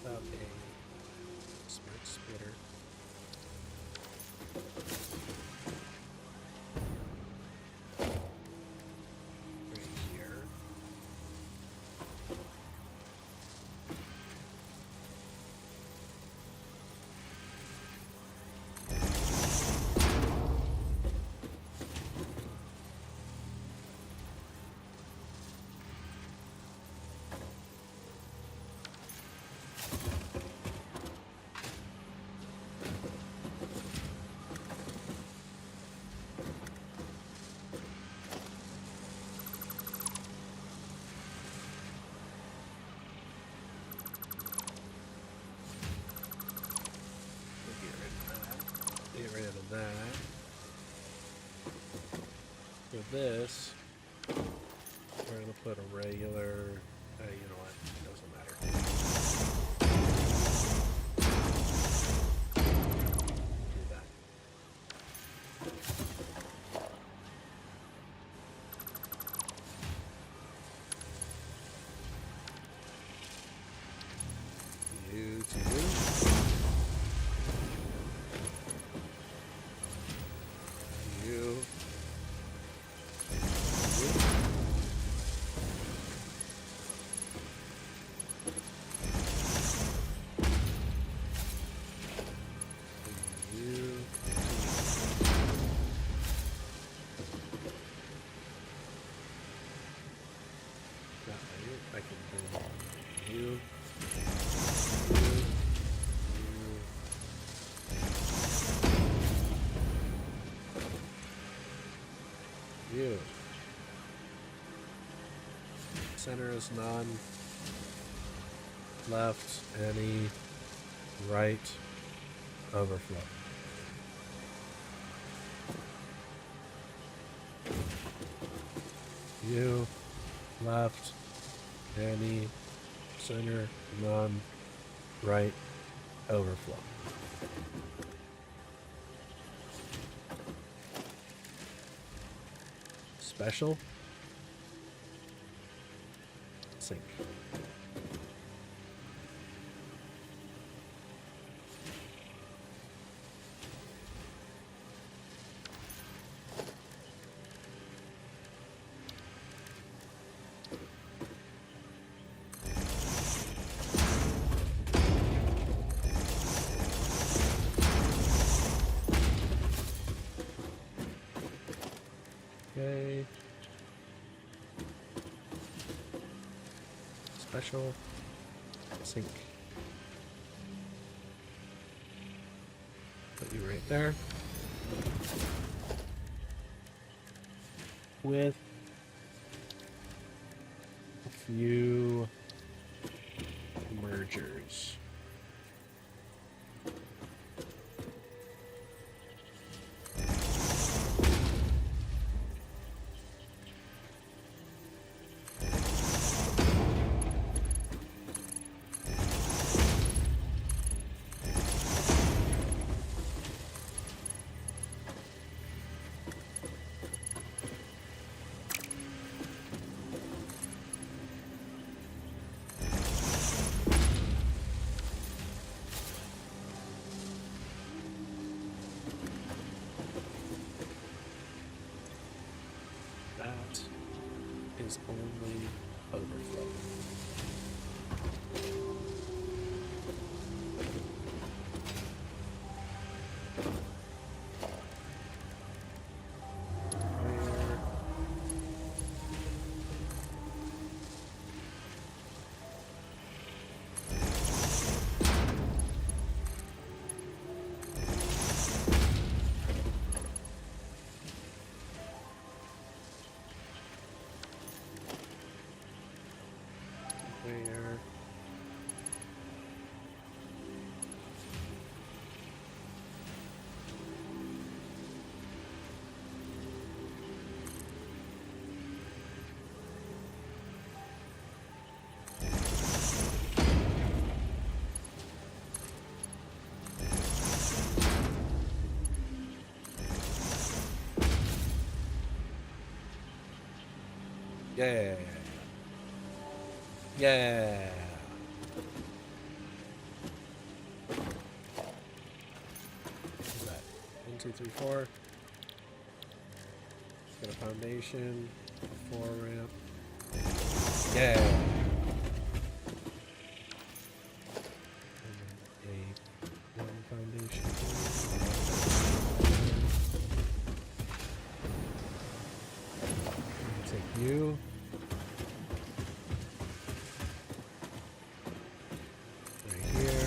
About a smart splitter. Right here. Get rid of that. For this, we're gonna put a regular. You know what? It doesn't matter. Do that. I can do you. You. Center is none. Left, any. Right, overflow. You. Left, any. Center, none. Right, overflow. Special. Sync. Okay. Special. Sync. Put you right there. With a few mergers. That is only overflow. Where? Where? Yeah. Yeah. What's that? 1, 2, 3, 4. Got a foundation, a 4 ramp. Yeah. And a 1 foundation. Take you. Right here.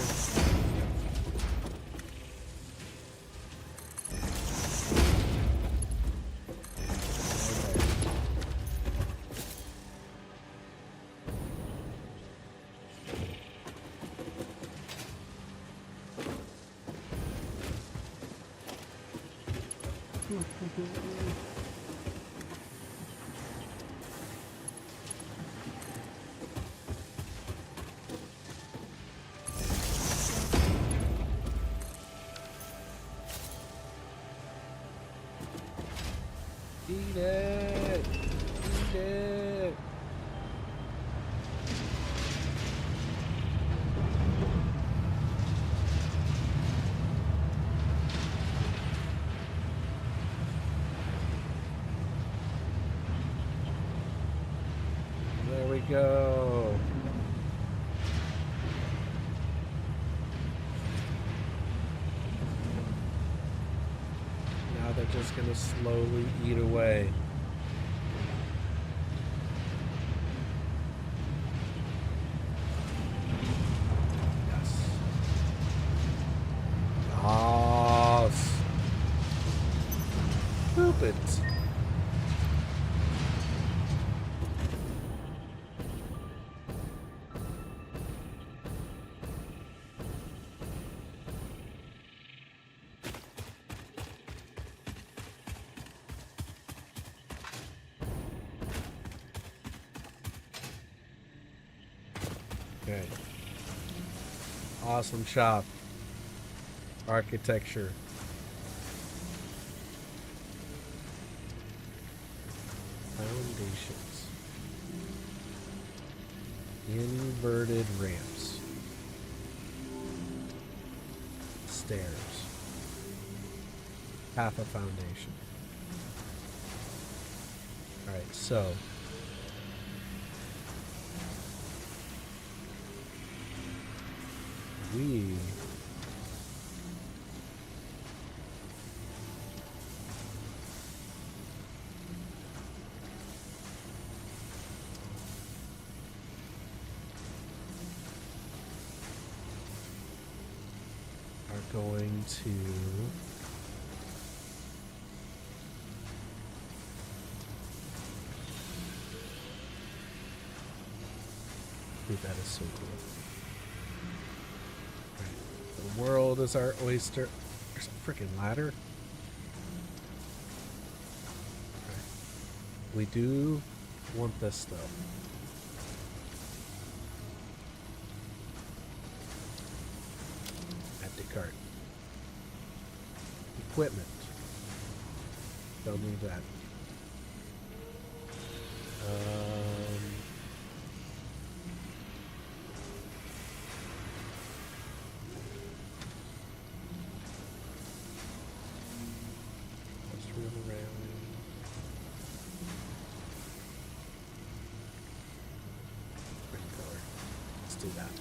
Eat it! Eat it! There we go. Now they're just gonna slowly eat away. it. Okay. Awesome shop. Architecture. Foundations. Inverted ramps. Stairs. Half a foundation. Alright, so we are going to dude, that is so cool. Right. The world is our oyster. There's a freaking ladder. Okay. We do want this though. Add to cart. Equipment. Don't need that. Industrial railing. Green color. Let's do that.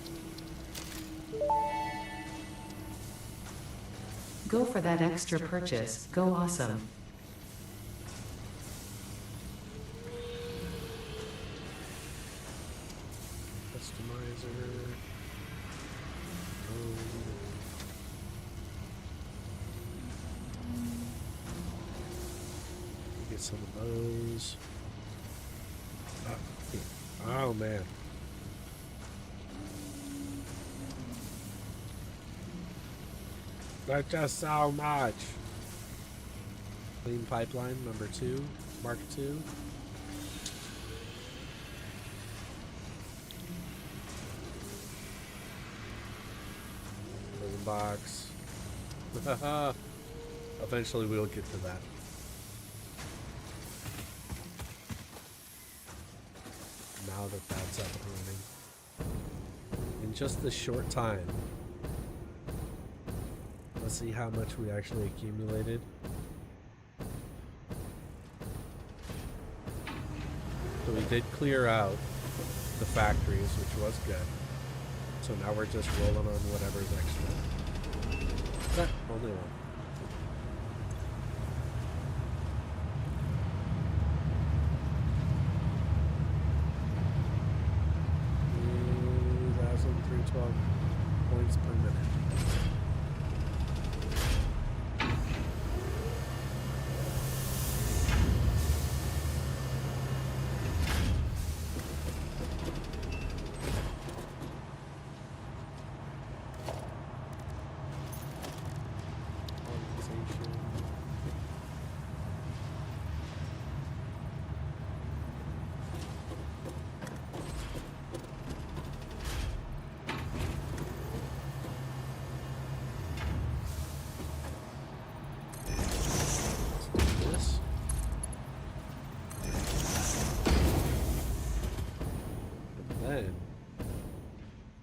Go for that extra purchase. Go awesome. Customizer. Get some of those. Oh man. That's just so much. Clean pipeline number 2, Mark 2. There's a box. Eventually we'll get to that. Now that that's up and running. In just this short time. Let's see how much we actually accumulated. So we did clear out the factories, which was good. So now we're just rolling on whatever's extra. Only one. Points per minute.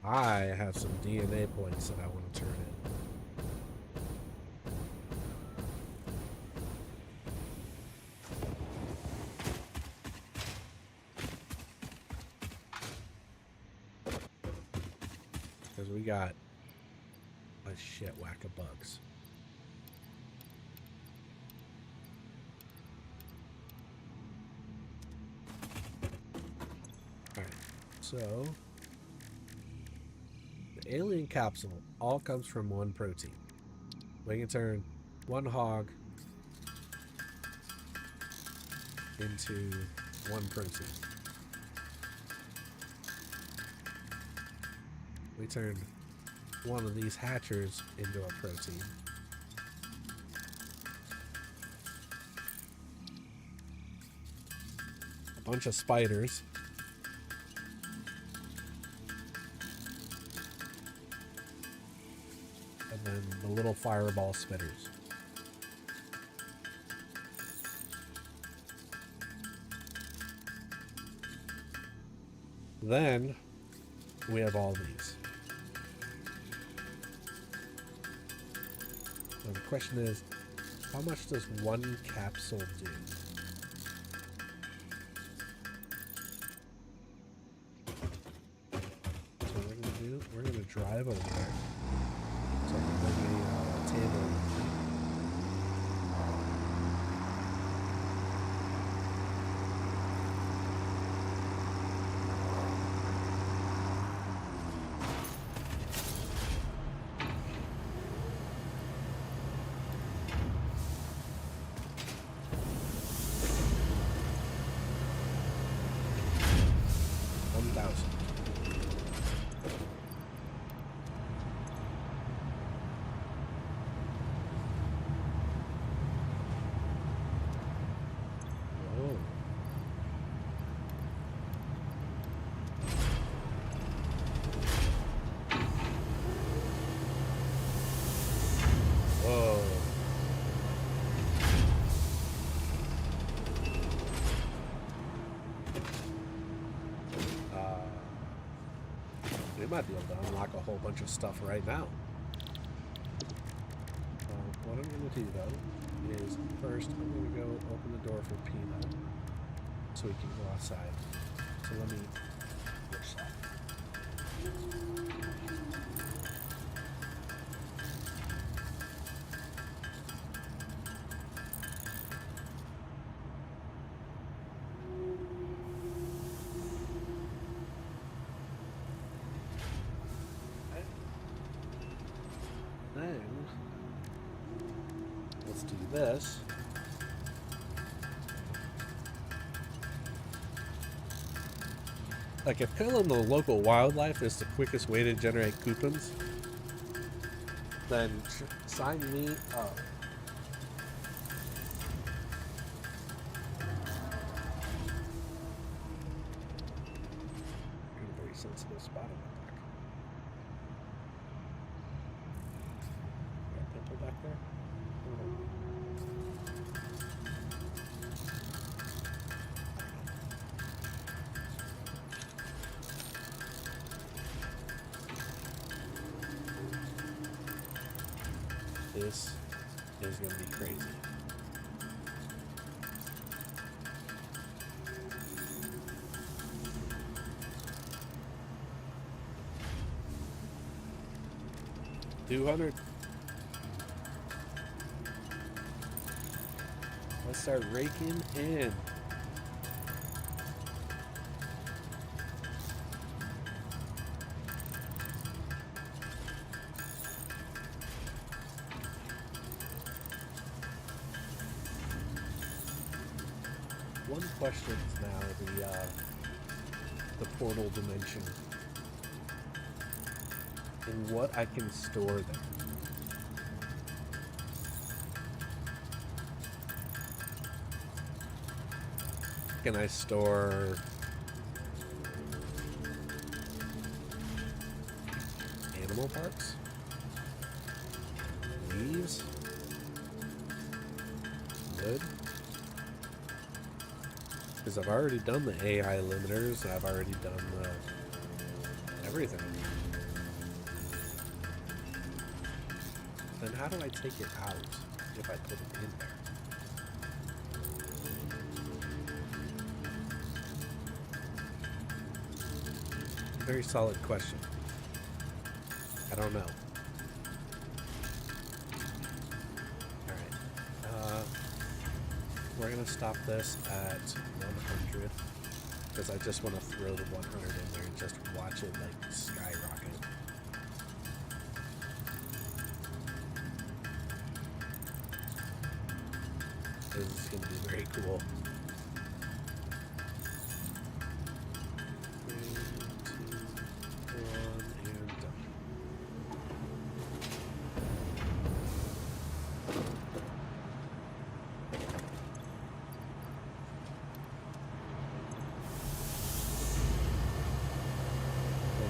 I have some DNA points that I want to turn in. Because we got a shit whack of bugs. Alright, so the alien capsule all comes from one protein. We can turn one hog into one protein. We turned one of these hatchers into a protein. A bunch of spiders. And then the little fireball spitters. Then we have all these. Now the question is, how much does one capsule do? So we're gonna drive over there. So I'm gonna bring a table. We might be able to unlock a whole bunch of stuff right now. What I'm going to do, though, is first I'm going to go open the door for Pino so he can go outside. So let me push that. Then let's do this. Like, if killing the local wildlife is the quickest way to generate coupons, then sign me up. Got a very sensitive spot on my back. Got a pimple back there? This is going to be crazy. $200. Let's start raking in. One question is now the portal dimension and what I can store there. Can I store animal parts? Leaves? Wood? Because I've already done the AI limiters, I've already done the everything. Then how do I take it out if I put it in there? Very solid question. I don't know. Alright. We're going to stop this at 100 because I just want to throw the 100 in there and just watch it like skyrocket. This is going to be very cool.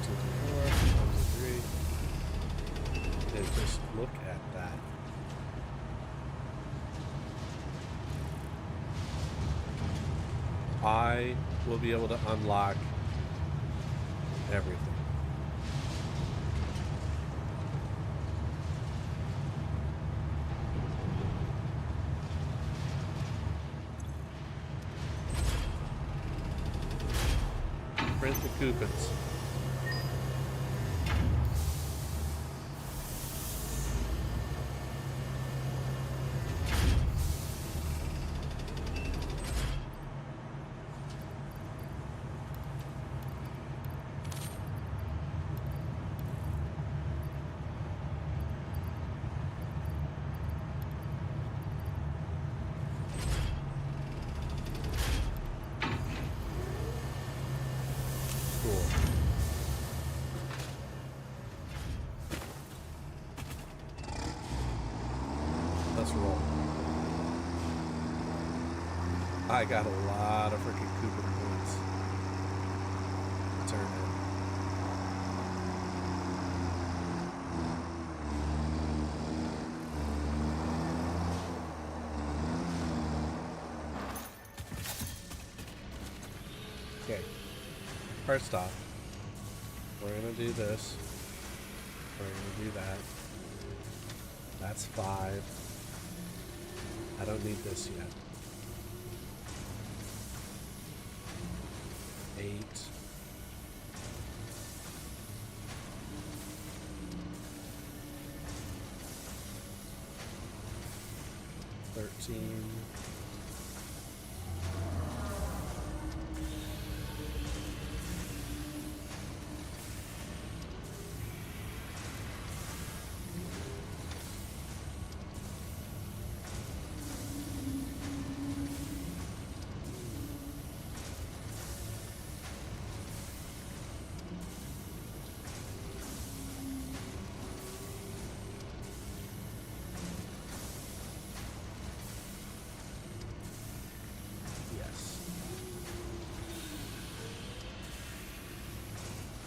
times into 4 times into 3. And just look at that. I will be able to unlock everything. Print the coupons. Cool. Let's roll. I got a lot of freaking coupon points. Turn in. Okay. First off, we're gonna do this. We're gonna do that. That's 5. I don't need this yet. 8. 13.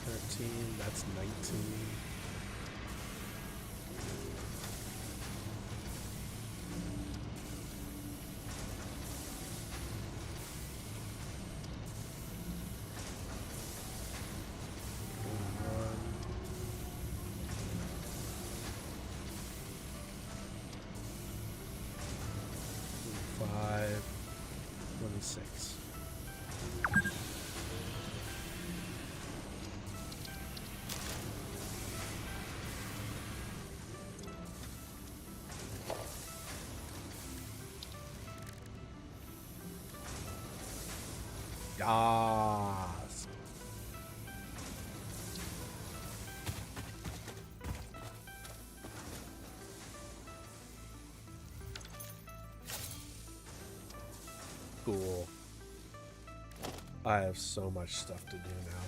13, that's 19. Five, 26. Yes. Cool. I have so much stuff to do now.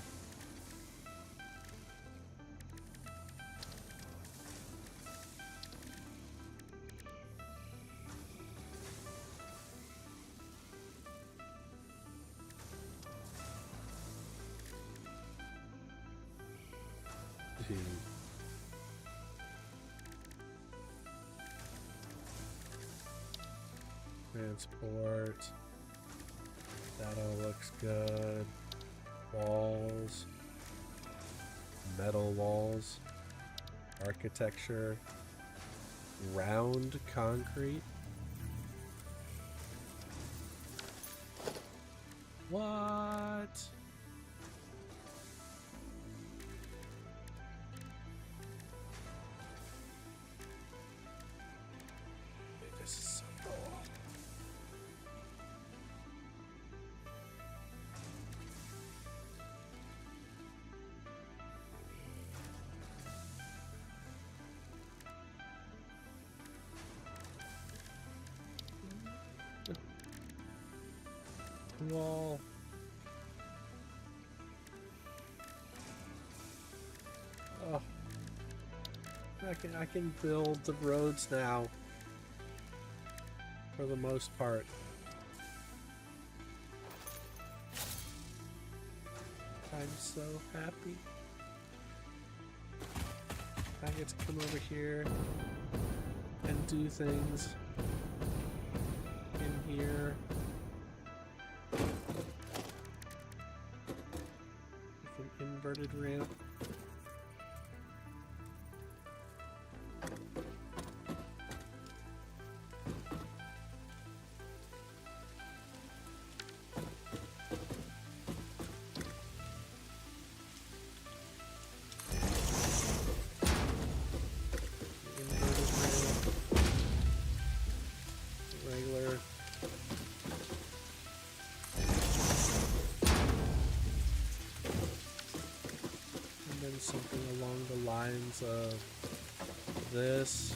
Transport. That all looks good. Walls. Metal walls. Architecture. Round concrete. What? This is so cool. Wall. Oh. I can build the roads now. For the most part. I'm so happy. I get to come over here and do things in here. With an inverted ramp. Regular. And then something along the lines of this.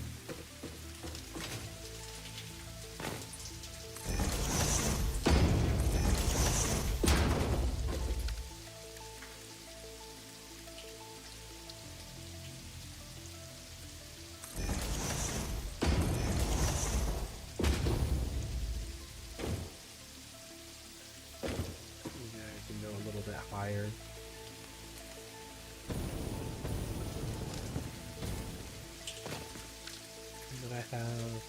Higher. And then I have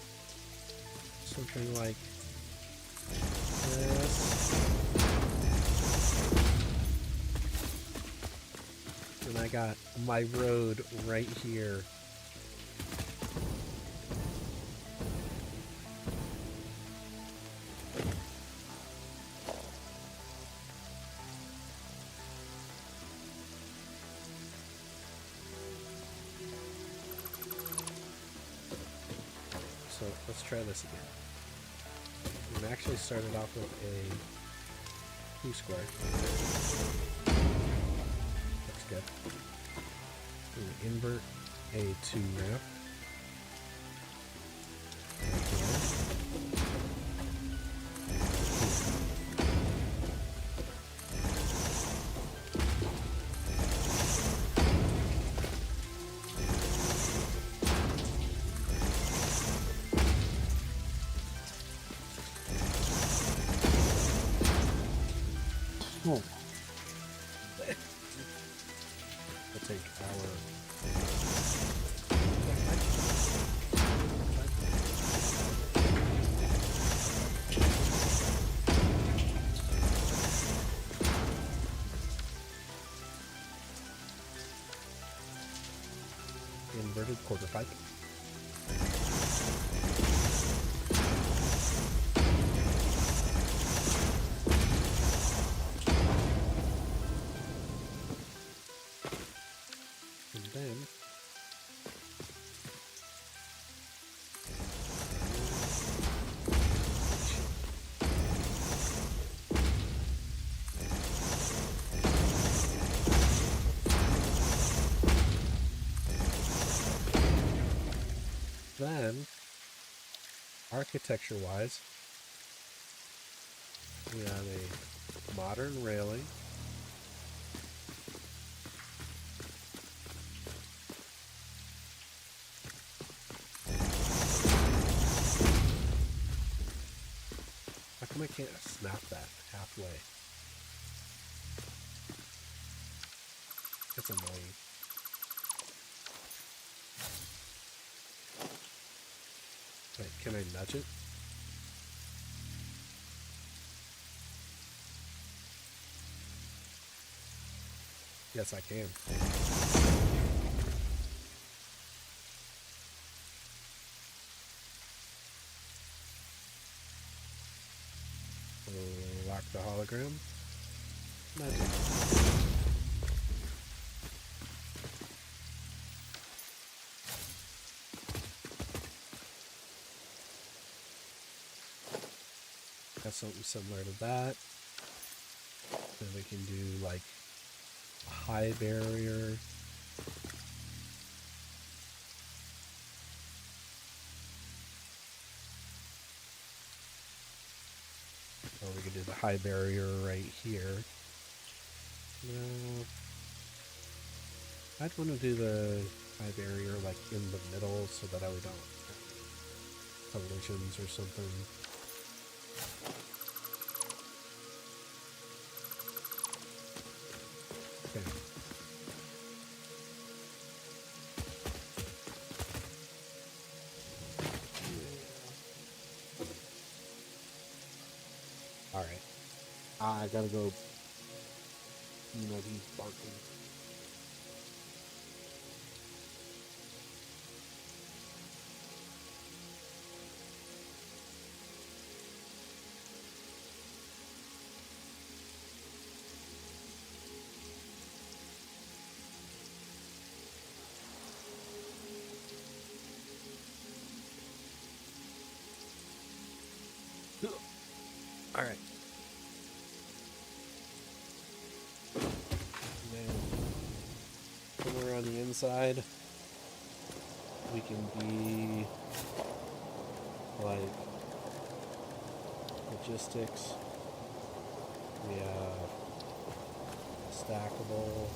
something like this. And I got my road right here. So let's try this again. We actually started off with a 2 square. Looks good. We invert a 2 ramp. Oh. We'll take our inverted quarter pipe. Then, architecture-wise, we have a modern railing. How come I can't snap that halfway? That's annoying. Wait, can I nudge it? Yes, I can. Lock the hologram. Magic. Got something similar to that. Then we can do like a high barrier. Or we could do the high barrier right here. No. I'd want to do the high barrier like in the middle so that we don't have collisions or something. Okay. I gotta go. You know, he's barking. All right. Then come around the inside. We can be like logistics. We have stackable.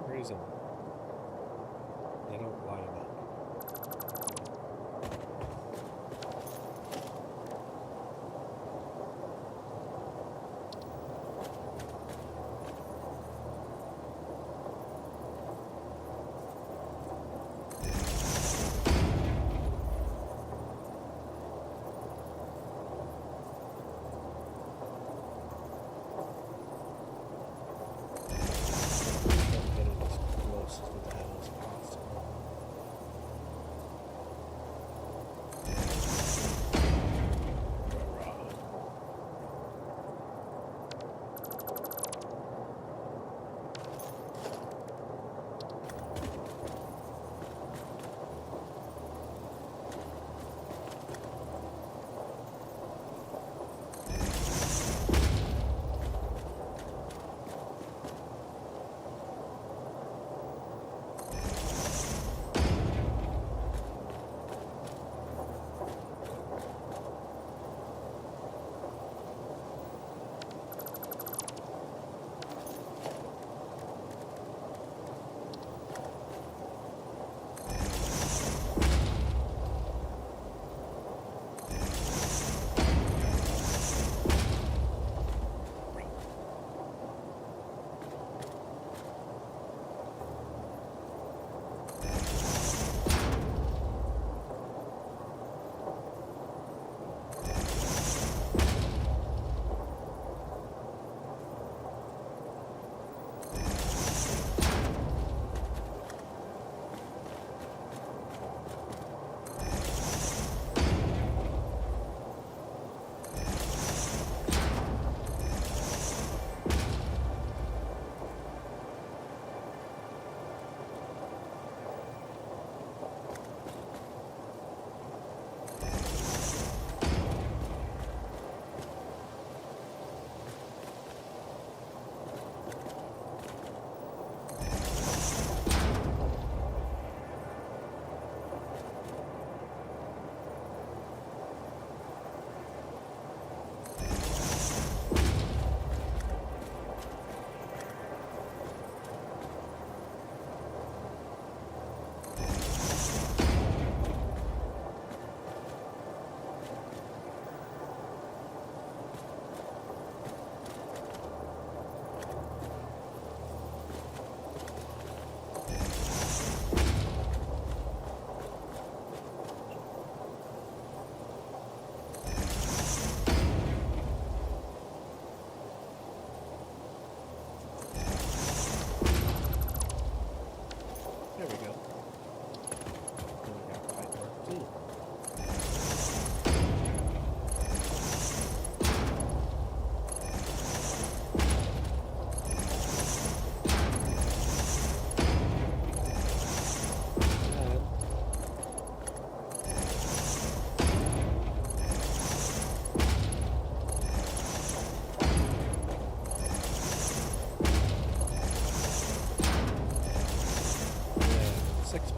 Reason they don't line up. Get it as close to the head as possible.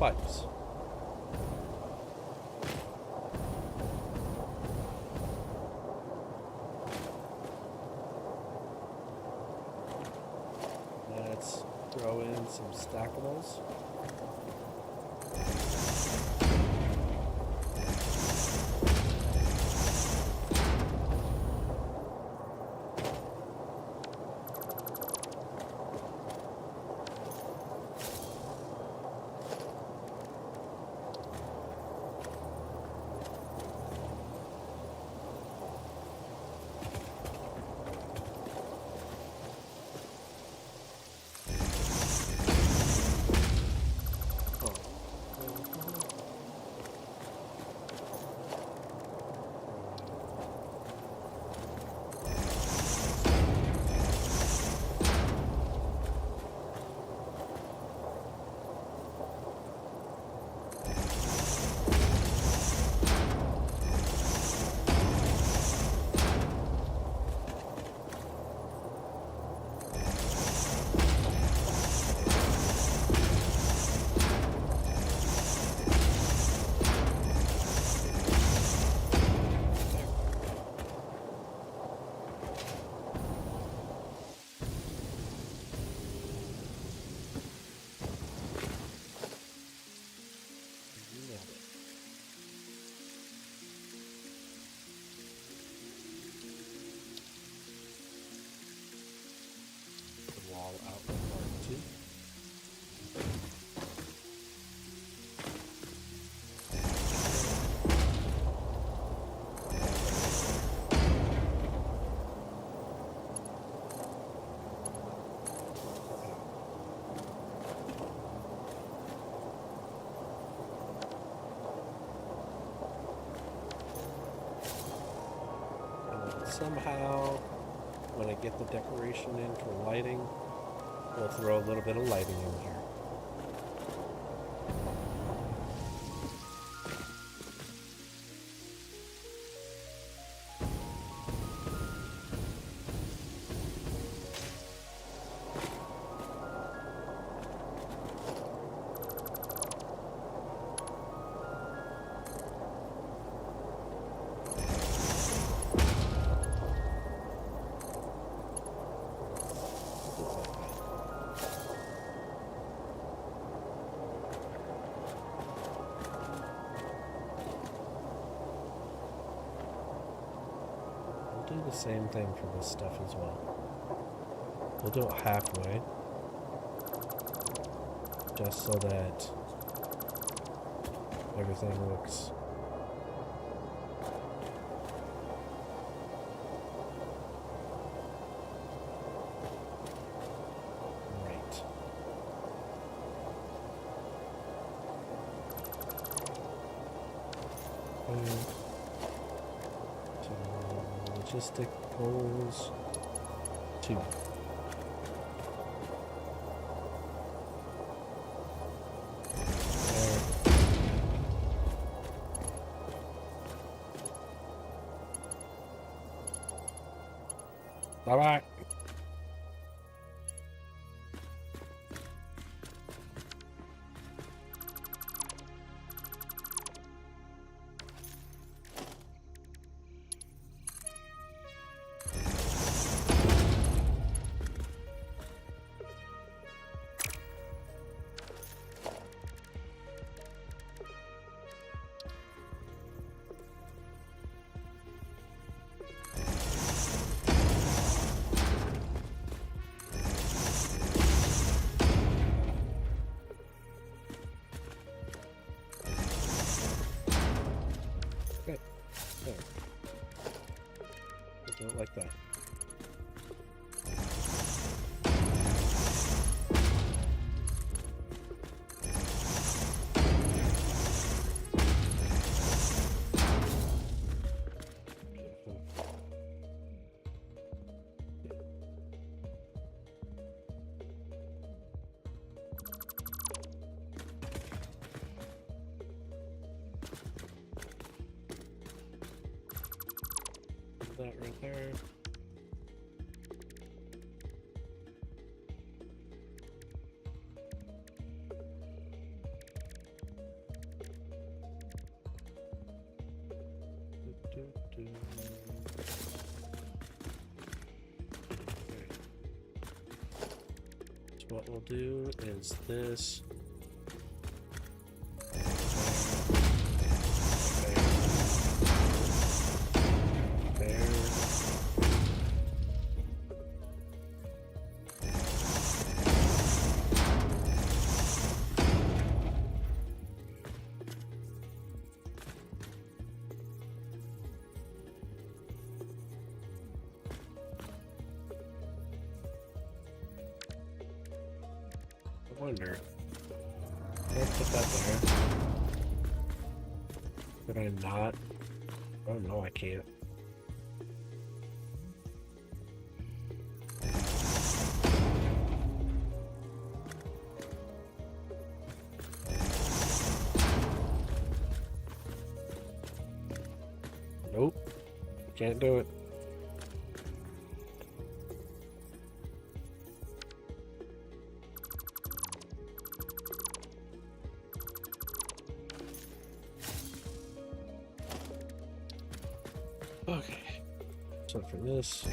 pipes. Let's throw in some stackables. Wall outlet mark 2. And somehow, when I get the decoration in for lighting, we'll throw a little bit of lighting in here. Do the same thing for this stuff as well. We'll do it halfway, just so that everything looks right. Logistic poles 2. Bye bye. Okay, there. We'll do it like that. That right there. we'll do is this. There. I wonder. I'll put that there. Could I not? Oh no, I can't. Nope. Can't do it. Okay. So for this.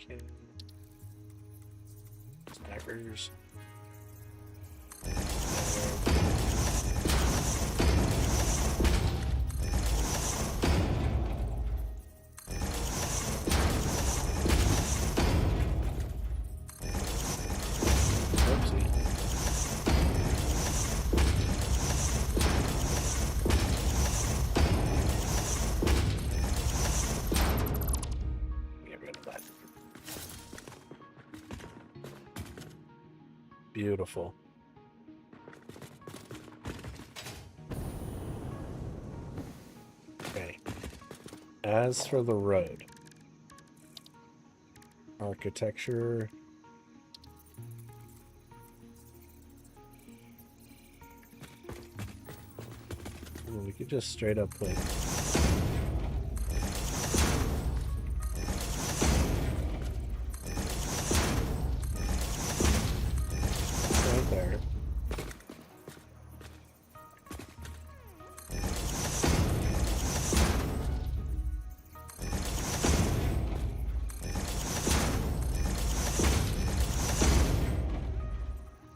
Okay. Stackers. Oopsie. Get rid of that. Beautiful. Okay. As for the road, architecture. We could just straight up put right there.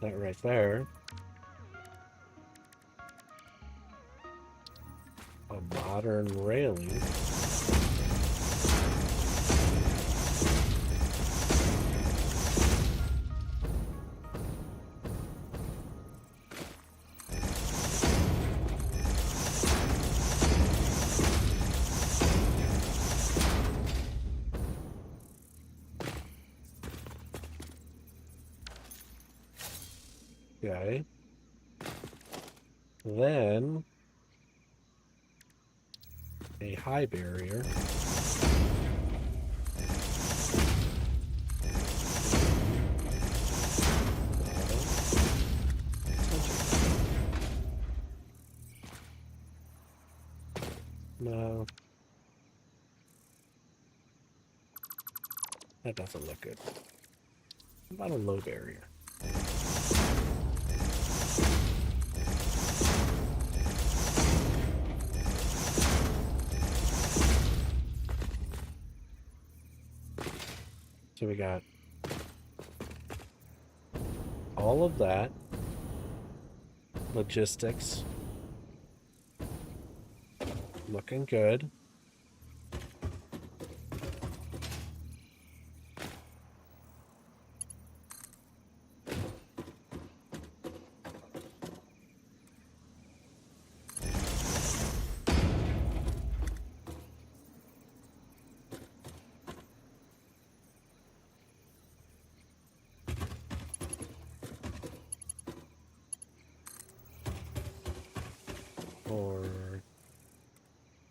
That right there. A modern railing. Okay. Then a high barrier. No. That doesn't look good. How about a low barrier? So we got all of that, logistics, looking good.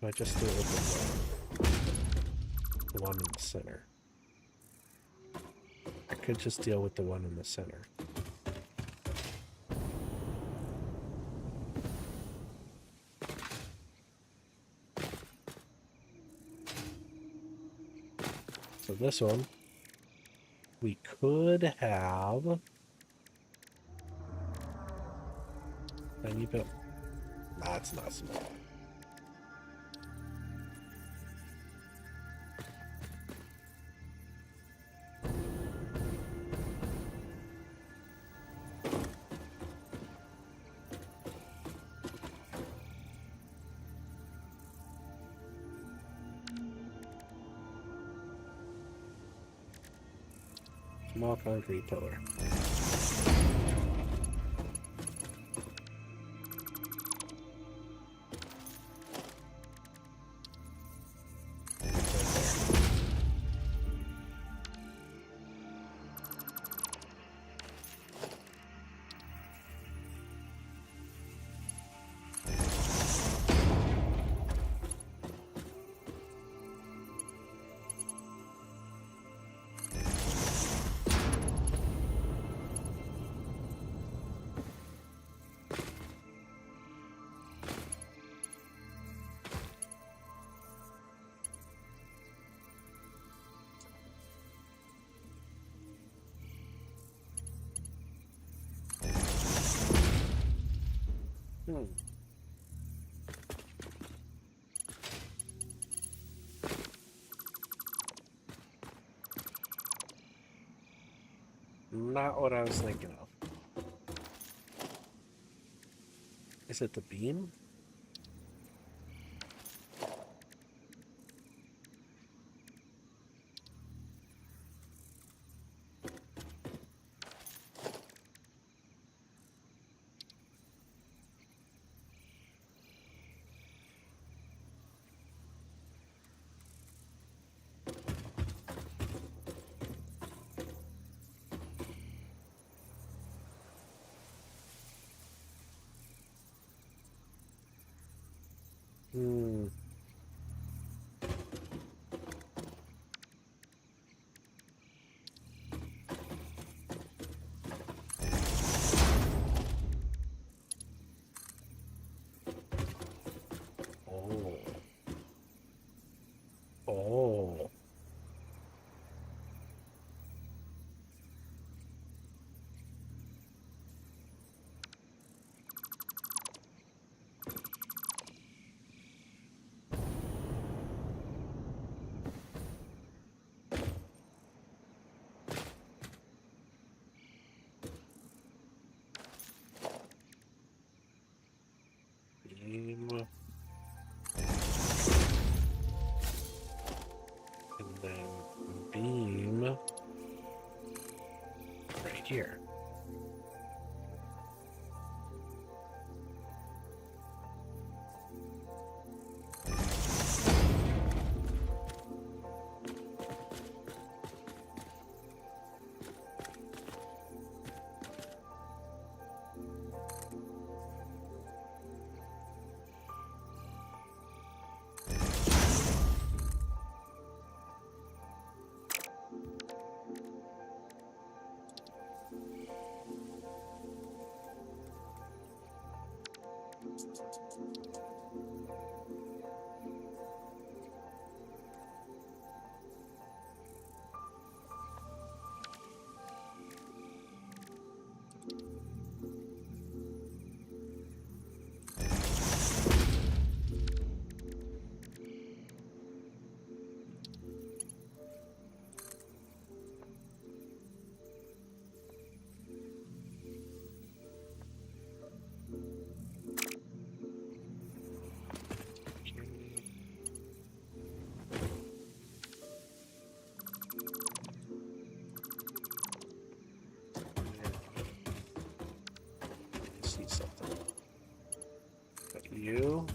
I just do it with the one in the center? I could just deal with the one in the center. So this one, we could have tiny bit. That's not small. Small concrete pillar. Not what I was thinking of. Is it the beam? Hmm. Oh. Oh. Beam. And then beam right here. See something. But you.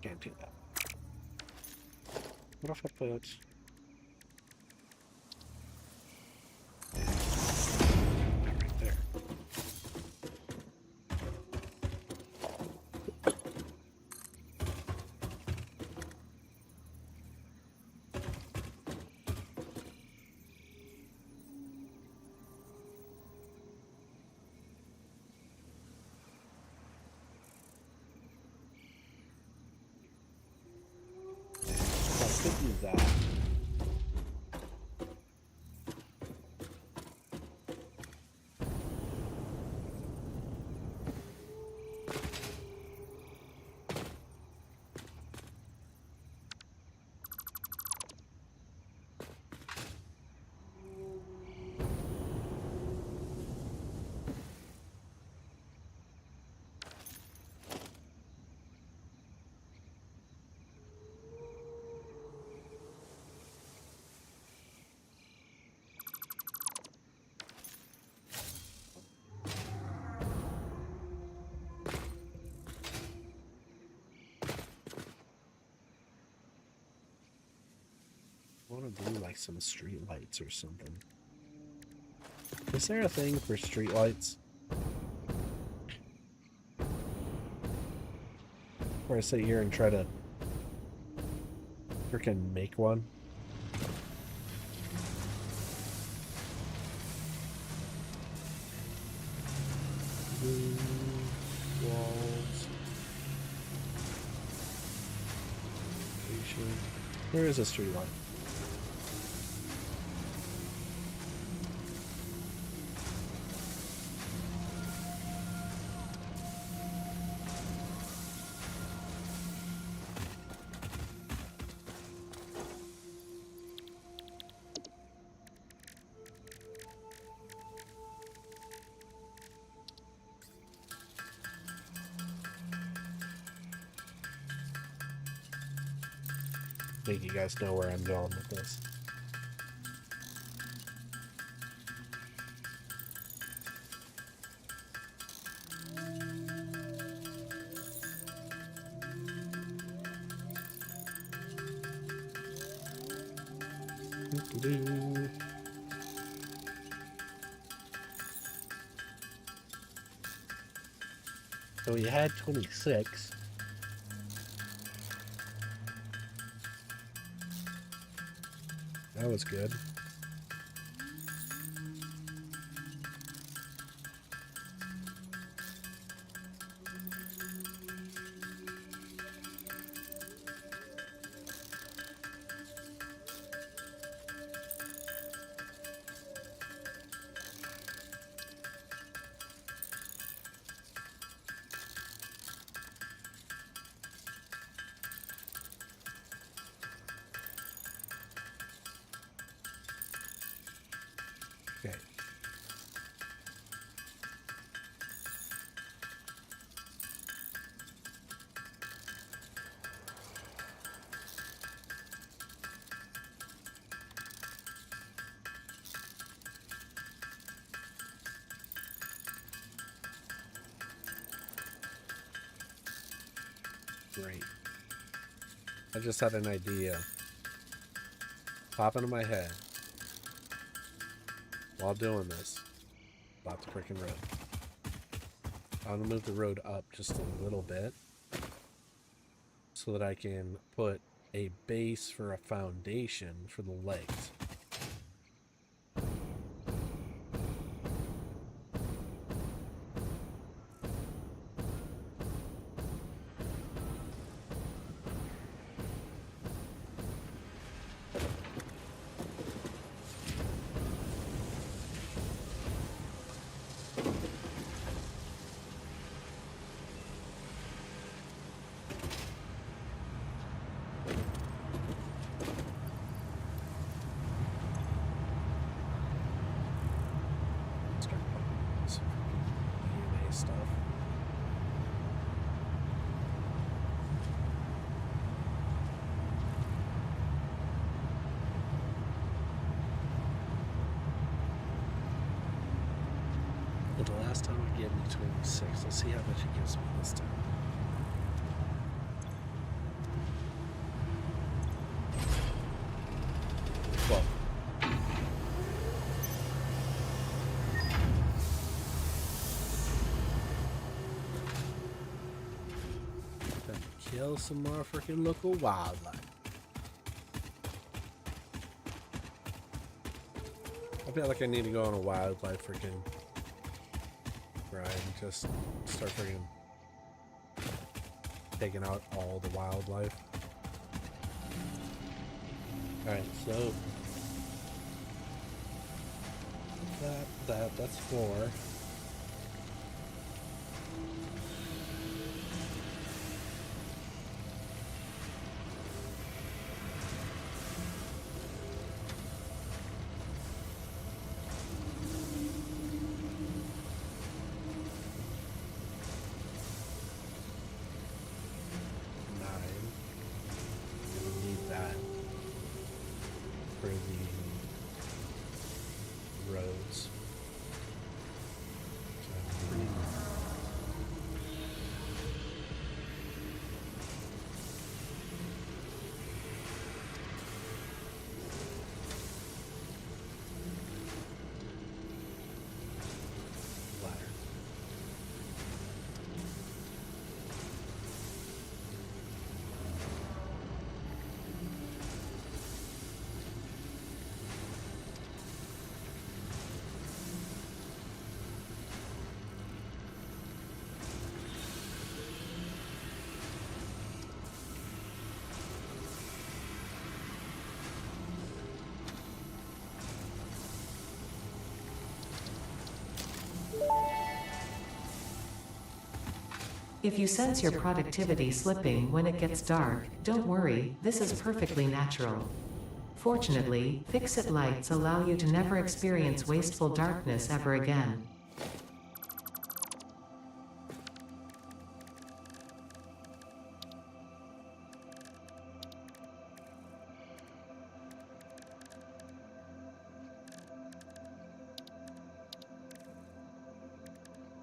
Can't do that. What if I put to do like some street lights or something. Is there a thing for street lights? Where I sit here and try to freaking make one? Walls. Where is a street light? I think you guys know where I'm going with this. Doo-doo-doo. So we had 26. That was good. Okay. Great. I just had an idea pop into my head while doing this about the freaking road. I'm gonna move the road up just a little bit so that I can put a base for a foundation for the legs. Start putting some DNA stuff. But the last time it gave me 26. Let's see how much it gives me this time. Well, time to kill some more freaking local wildlife. I feel like I need to go on a wildlife freaking ride and just start freaking taking out all the wildlife. Alright, so that's 4. For the roads. So pretty If you sense your productivity slipping when it gets dark, don't worry, this is perfectly natural. Fortunately, Fixit lights allow you to never experience wasteful darkness ever again.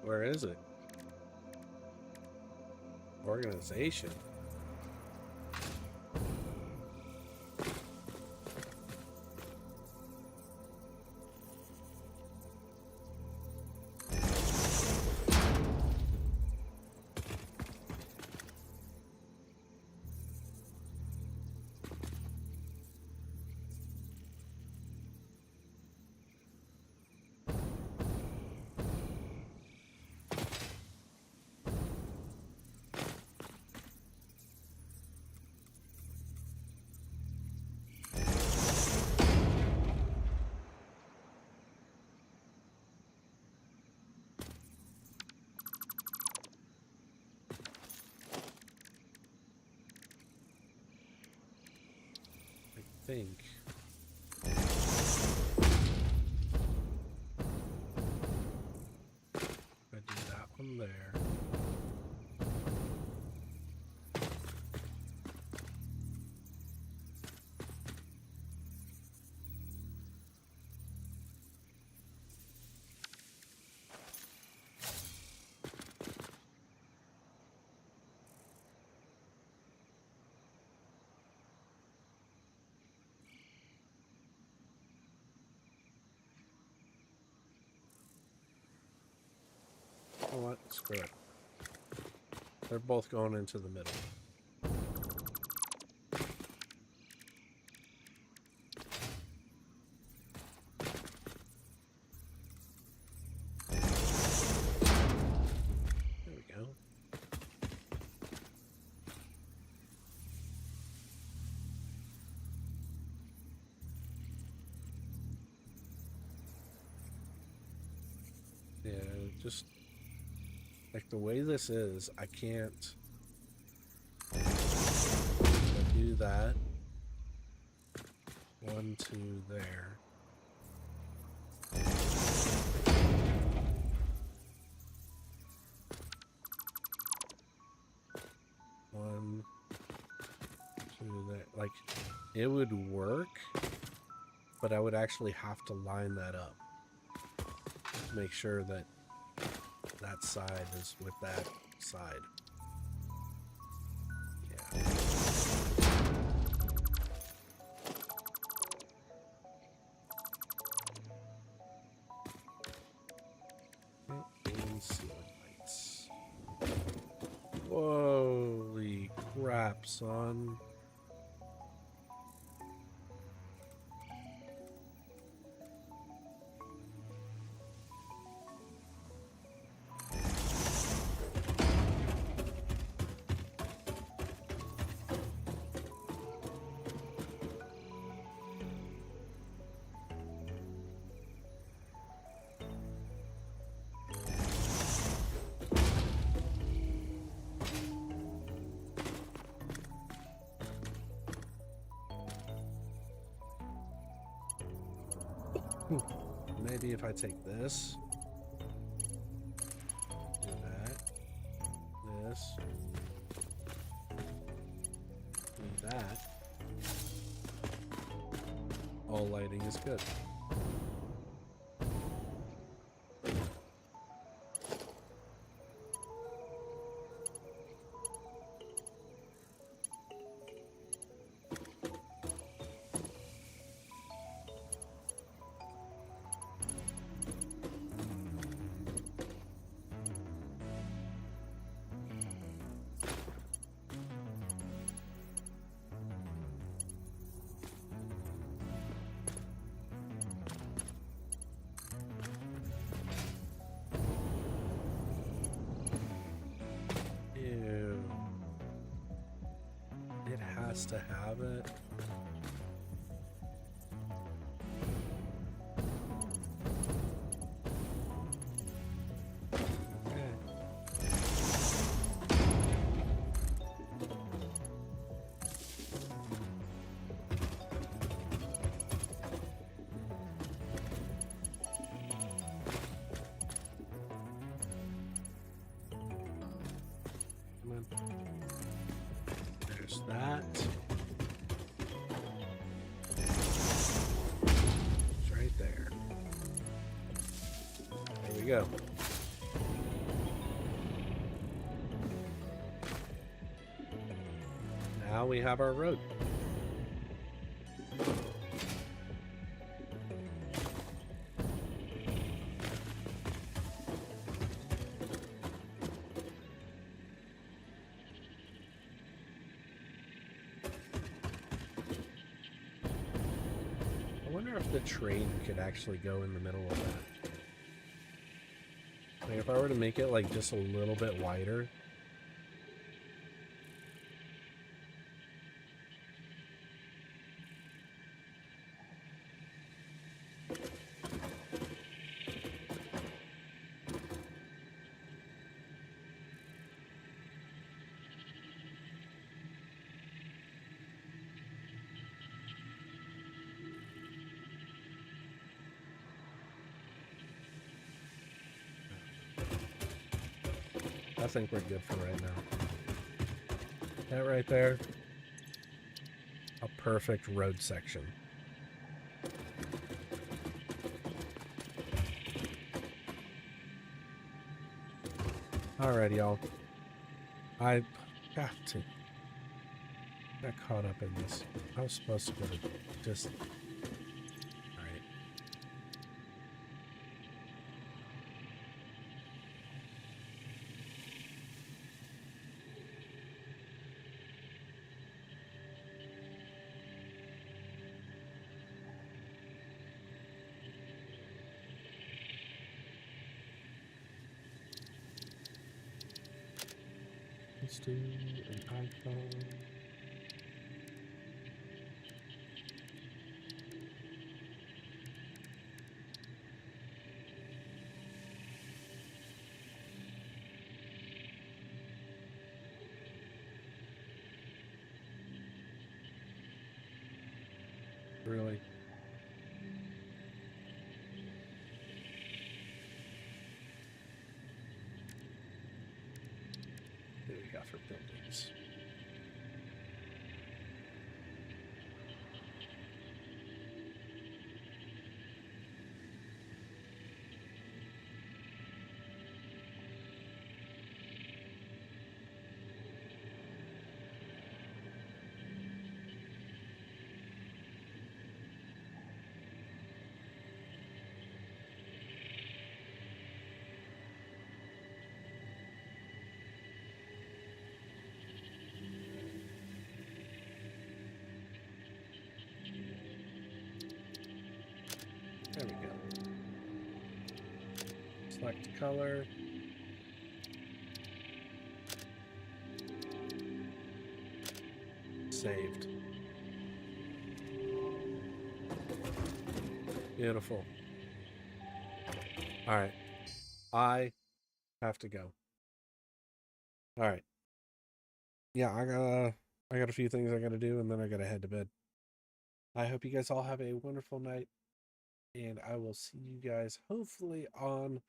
Where is it? Organization. Think. I do that one there. You know what? Screw it. They're both going into the middle. There we go. Yeah, just like the way this is, I can't do that. 1, 2 there. One, two there. Like, it would work, but I would actually have to line that up. Make sure that that side is with that side. Yeah. And ceiling lights. Holy crap, son. Maybe if I take this, do that, this, do that, all lighting is good. To have it. Okay. There's that. It's right there. There we go. Now we have our road. I wonder if the train could actually go in the middle of that. Like if I were to make it like just a little bit wider. I think we're good for right now. That right there, a perfect road section. Alright, y'all. I got caught up in this. I was supposed to go to just... Alright. Let's do an iPhone. Really? What do we got for buildings? There we go. Select color. Saved. Beautiful. All right. I have to go. All right. Yeah, I got a few things I got to do and then I got to head to bed. I hope you guys all have a wonderful night. And I will see you guys hopefully on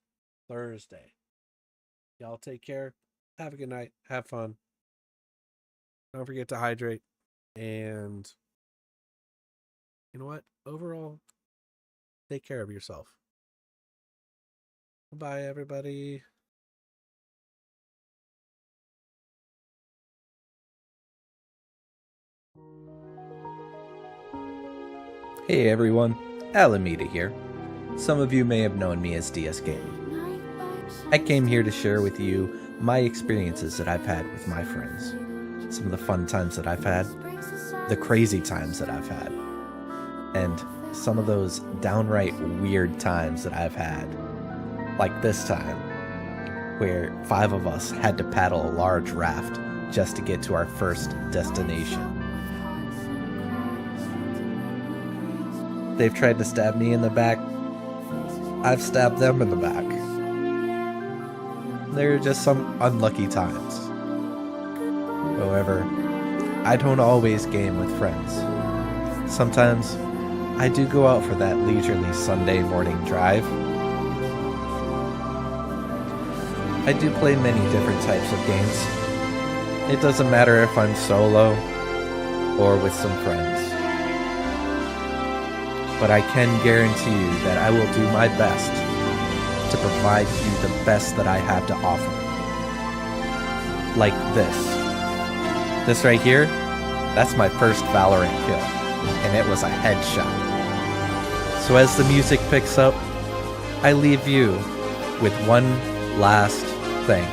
Thursday. Y'all take care. Have a good night. Have fun. Don't forget to hydrate. And you know what? Overall, take care of yourself. Bye, everybody. Hey everyone, Alameda here. Some of you may have known me as DS Gaming. I came here to share with you my experiences that I've had with my friends. Some of the fun times that I've had, the crazy times that I've had, and some of those downright weird times that I've had. Like this time, where 5 of us had to paddle a large raft just to get to our first destination. They've tried to stab me in the back. I've stabbed them in the back. There are just some unlucky times. However, I don't always game with friends. Sometimes, I do go out for that leisurely Sunday morning drive. I do play many different types of games. It doesn't matter if I'm solo or with some friends. But I can guarantee you that I will do my best to provide you the best that I have to offer. Like this. This right here, that's my first Valorant kill, and it was a headshot. So as the music picks up, I leave you with one last thing.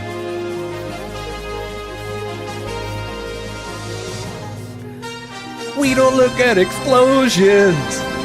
We don't look at explosions.